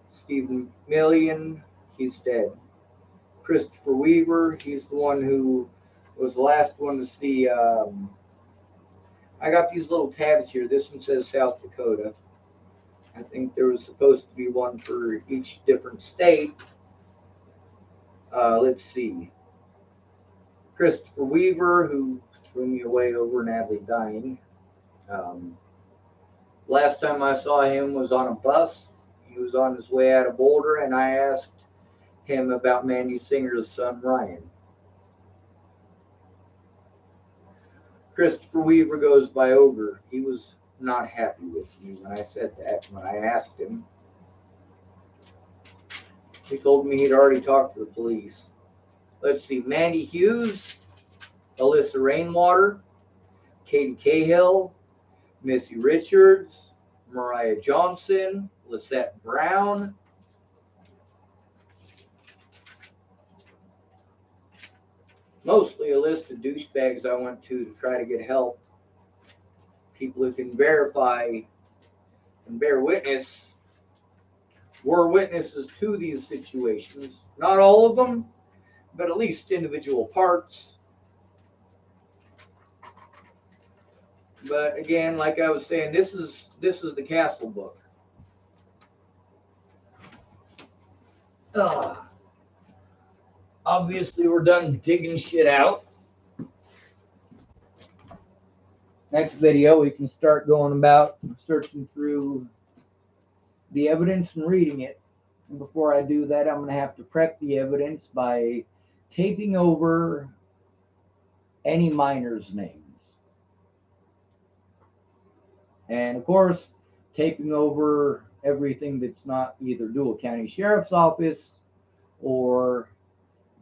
Stephen Million, he's dead. Christopher Weaver, he's the one who was the last one to see. I got these little tabs here. This one says South Dakota. I think there was supposed to be one for each different state. Let's see. Christopher Weaver, who threw me away over Natalie dying. Last time I saw him was on a bus. He was on his way out of Boulder, and I asked him about Mandy Singer's son, Ryan. Christopher Weaver goes by Ogre. He was not happy with me when I said that, when I asked him. He told me he'd already talked to the police. Let's see, Mandy Hughes, Alyssa Rainwater, Katie Cahill, Missy Richards, Mariah Johnson, Lisette Brown. Mostly a list of douchebags I went to try to get help. People who can verify and bear witness, were witnesses to these situations. Not all of them, but at least individual parts. But again, like I was saying, this is the Castle book. Obviously, we're done digging shit out. Next video, we can start going about searching through the evidence and reading it. And before I do that, I'm going to have to prep the evidence by taping over any miners' names. And of course, taping over everything that's not either Dual County Sheriff's Office or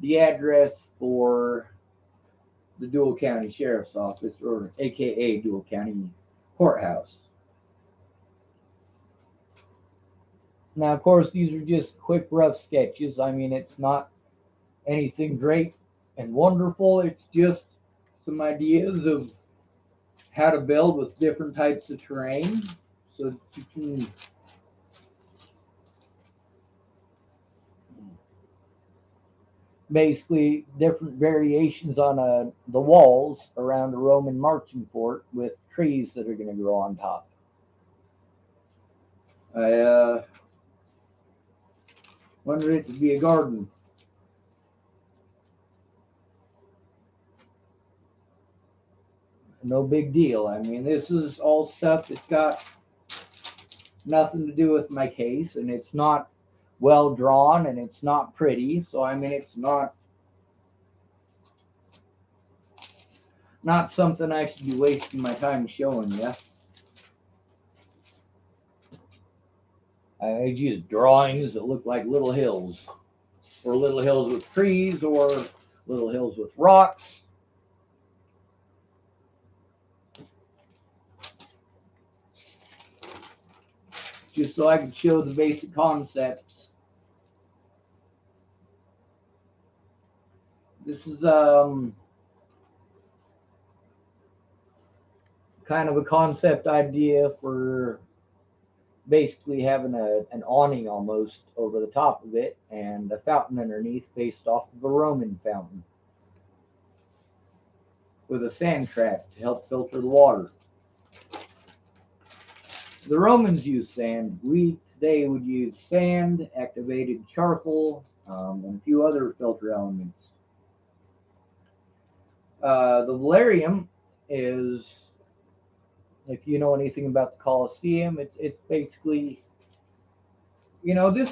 the address for the Dual County Sheriff's Office, or AKA Dual County Courthouse. Now, of course, these are just quick, rough sketches. I mean, it's not anything great and wonderful. It's just some ideas of how to build with different types of terrain, so that you can basically different variations on the walls around a Roman marching fort with trees that are going to grow on top. I wanted it to be a garden. No big deal. I mean, this is all stuff that's got nothing to do with my case, and it's not well drawn, and it's not pretty. So, I mean, it's not something I should be wasting my time showing you. I use drawings that look like little hills, or little hills with trees, or little hills with rocks. just so I could show the basic concepts. This is kind of a concept idea for basically having an awning almost over the top of it and a fountain underneath based off of a Roman fountain with a sand trap to help filter the water. The Romans used sand. We today would use sand, activated charcoal, and a few other filter elements. The Valerium is, if you know anything about the Colosseum, it's basically, this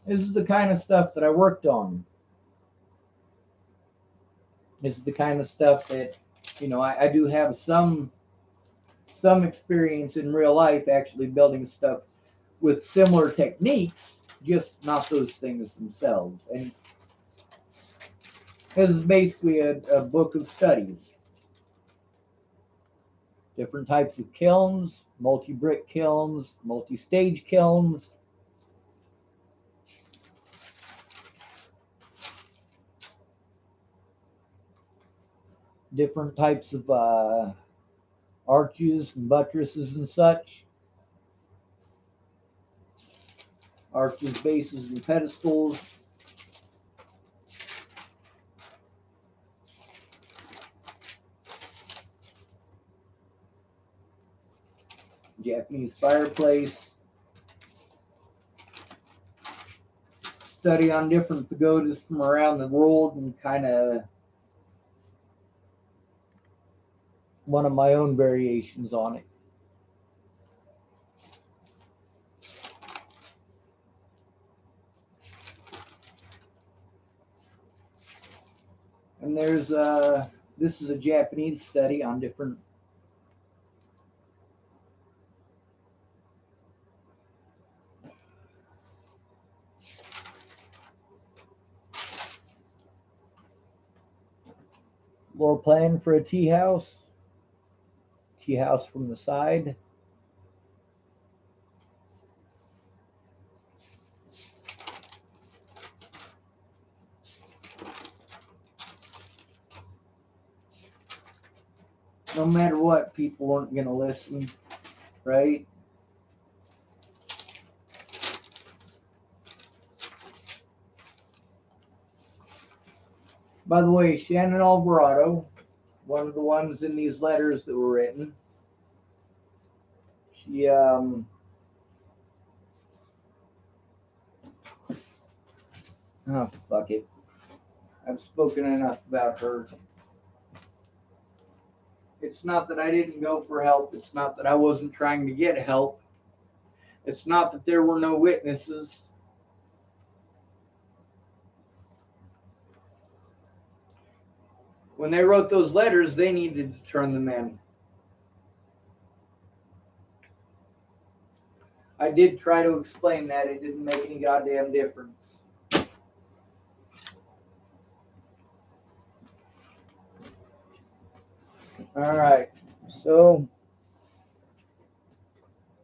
is the kind of stuff that I worked on. This is the kind of stuff that, I do have some experience in real life actually building stuff with similar techniques, just not those things themselves. And this is basically a book of studies. Different types of kilns, multi-brick kilns, multi-stage kilns. Different types of arches and buttresses and such. Arches, bases, and pedestals. Japanese fireplace. Study on different pagodas from around the world and kind of one of my own variations on it. And there's this is a Japanese study on different floor plan for a tea house from the side. No matter what, people weren't going to listen, right? By the way, Shannon Alvarado, one of the ones in these letters that were written, she oh, fuck it. I've spoken enough about her. It's not that I didn't go for help. It's not that I wasn't trying to get help. It's not that there were no witnesses. When they wrote those letters, they needed to turn them in. I did try to explain that. It didn't make any goddamn difference. All right. So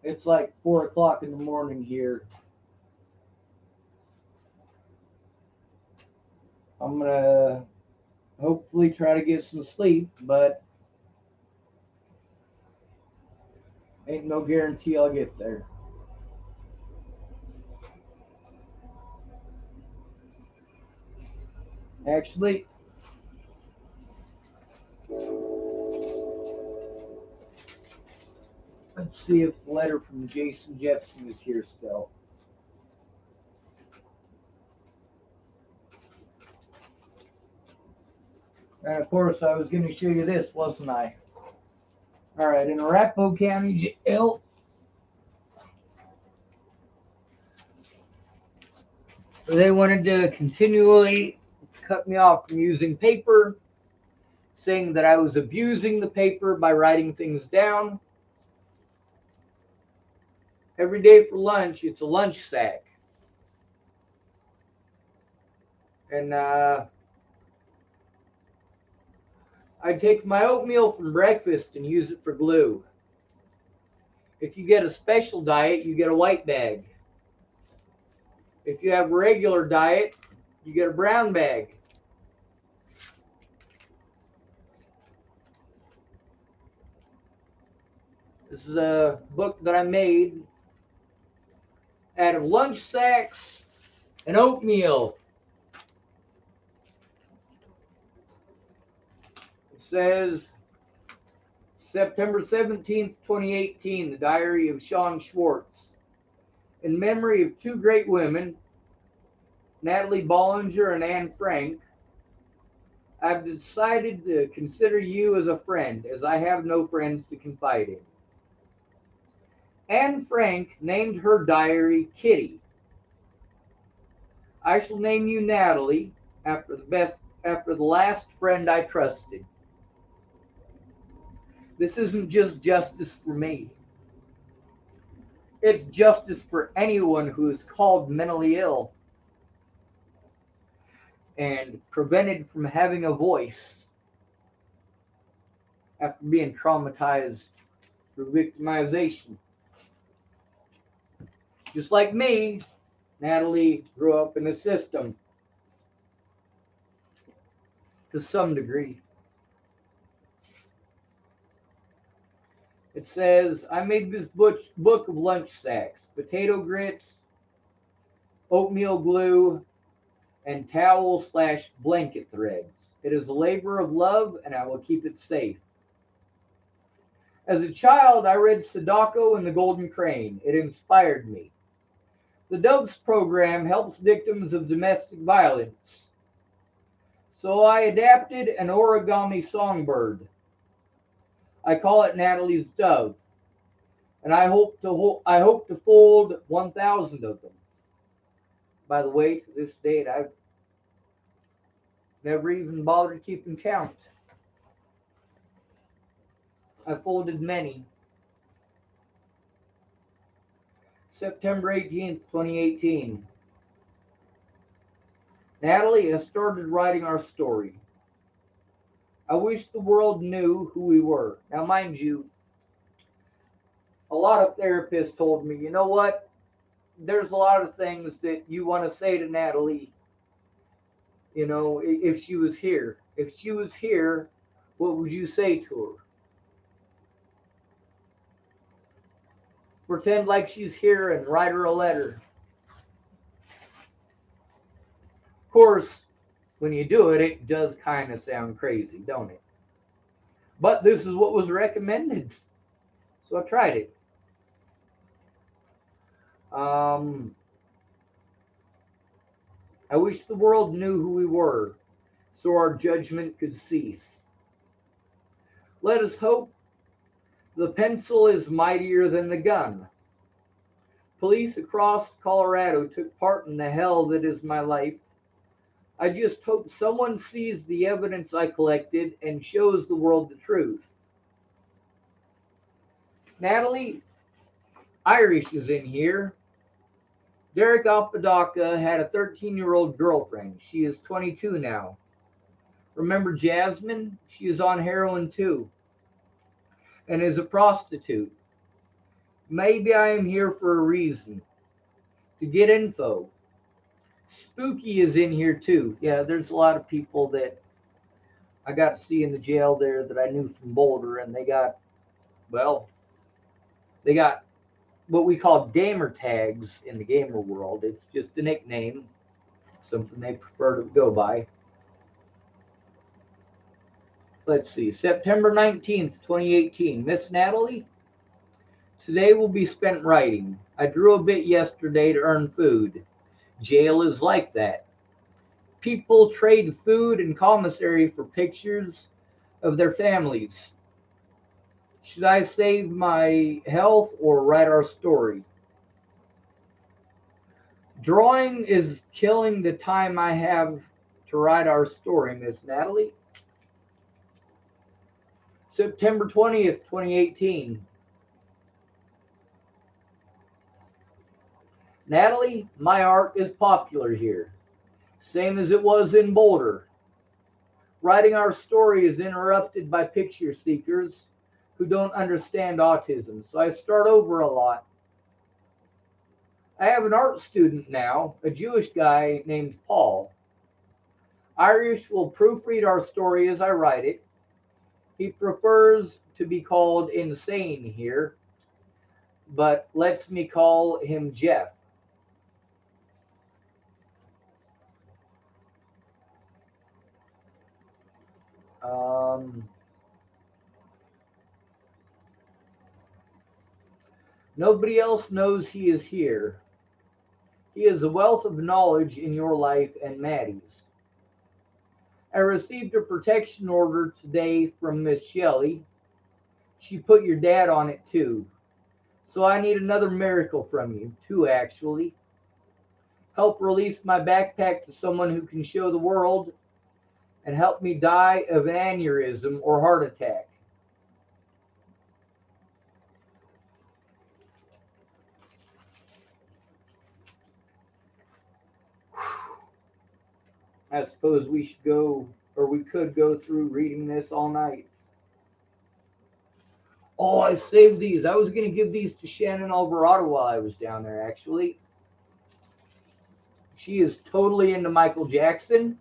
it's like 4 o'clock in the morning here. I'm going to hopefully try to get some sleep, but ain't no guarantee I'll get there. Actually, let's see if the letter from Jason Jepson is here still. And of course, I was going to show you this, wasn't I? All right, in Arapahoe County Jail, they wanted to continually cut me off from using paper, saying that I was abusing the paper by writing things down. Every day for lunch, it's a lunch sack. And I take my oatmeal from breakfast and use it for glue. If you get a special diet, you get a white bag. If you have a regular diet, you get a brown bag. This is a book that I made out of lunch sacks and oatmeal. It says September 17th, 2018, the diary of Sean Schwartz. In memory of two great women, Natalie Bollinger and Anne Frank, I've decided to consider you as a friend, as I have no friends to confide in. Anne Frank named her diary Kitty. I shall name you Natalie after the last friend I trusted. This isn't just justice for me. It's justice for anyone who is called mentally ill and prevented from having a voice after being traumatized through victimization. Just like me, Natalie grew up in the system to some degree. It says, I made this book of lunch sacks, potato grits, oatmeal glue, and towel/blanket threads. It is a labor of love, and I will keep it safe. As a child, I read Sadako and the Golden Crane. It inspired me. The Doves program helps victims of domestic violence. So I adapted an origami songbird. I call it Natalie's Dove, and I hope to fold 1,000 of them. By the way, to this date, I've never even bothered keeping count. I folded many. September 18th, 2018. Natalie has started writing our story. I wish the world knew who we were. Now, mind you, a lot of therapists told me, you know what? There's a lot of things that you want to say to Natalie, you know, if she was here. If she was here, what would you say to her? Pretend like she's here and write her a letter. Of course, when you do it, it does kind of sound crazy, don't it? But this is what was recommended, so I tried it. I wish the world knew who we were, so our judgment could cease. Let us hope the pencil is mightier than the gun. Police across Colorado took part in the hell that is my life. I just hope someone sees the evidence I collected and shows the world the truth. Natalie, Irish is in here. Derek Apodaca had a 13-year-old girlfriend. She is 22 now. Remember Jasmine? She is on heroin too and is a prostitute. Maybe I am here for a reason, to get info. Spooky is in here too. Yeah, there's a lot of people that I got to see in the jail there that I knew from Boulder, and they got what we call gamer tags in the gamer world. It's just a nickname, something they prefer to go by. Let's see, September 19th, 2018. Miss Natalie, today will be spent writing. I drew a bit yesterday to earn food. Jail is like that. People trade food and commissary for pictures of their families. Should I save my health or write our story? Drawing is killing the time I have to write our story, Miss Natalie. September 20th, 2018. Natalie, my art is popular here, same as it was in Boulder. Writing our story is interrupted by picture seekers who don't understand autism, so I start over a lot. I have an art student now, a Jewish guy named Paul. Irish will proofread our story as I write it. He prefers to be called insane here, but lets me call him Jeff. Nobody else knows he is here. He is a wealth of knowledge in your life and Maddie's. I received a protection order today from Miss Shelley. She put your dad on it too. So I need another miracle from you, two actually. Help release my backpack to someone who can show the world, and help me die of an aneurysm or heart attack. I suppose we should go, or we could go through reading this all night. Oh, I saved these. I was going to give these to Shannon Alvarado while I was down there, actually. She is totally into Michael Jackson.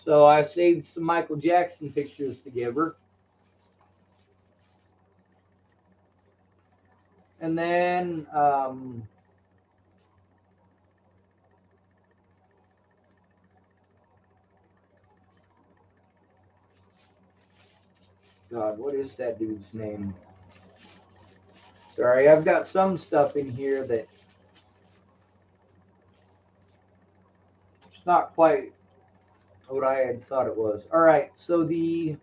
So I saved some Michael Jackson pictures to give her. And then God, what is that dude's name? Sorry, I've got some stuff in here that it's not quite what I had thought it was. All right, so the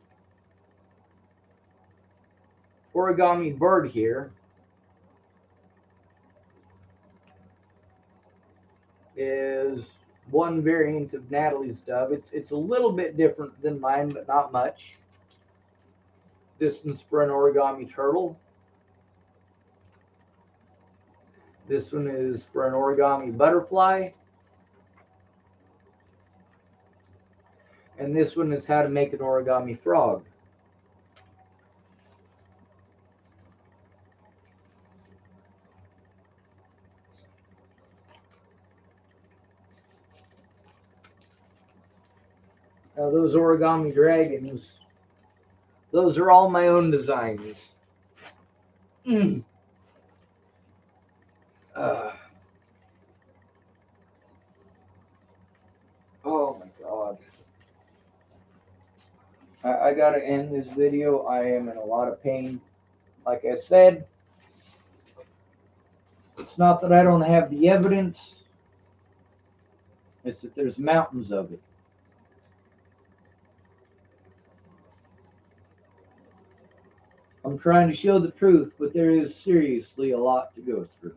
Origami Bird here is one variant of Natalie's dove. It's a little bit different than mine, but not much. This one's for an origami turtle. This one is for an origami butterfly. And this one is how to make an origami frog. Now those origami dragons, those are all my own designs. Oh my God. I gotta end this video. I am in a lot of pain. Like I said, it's not that I don't have the evidence. It's that there's mountains of it. I'm trying to show the truth, but there is seriously a lot to go through.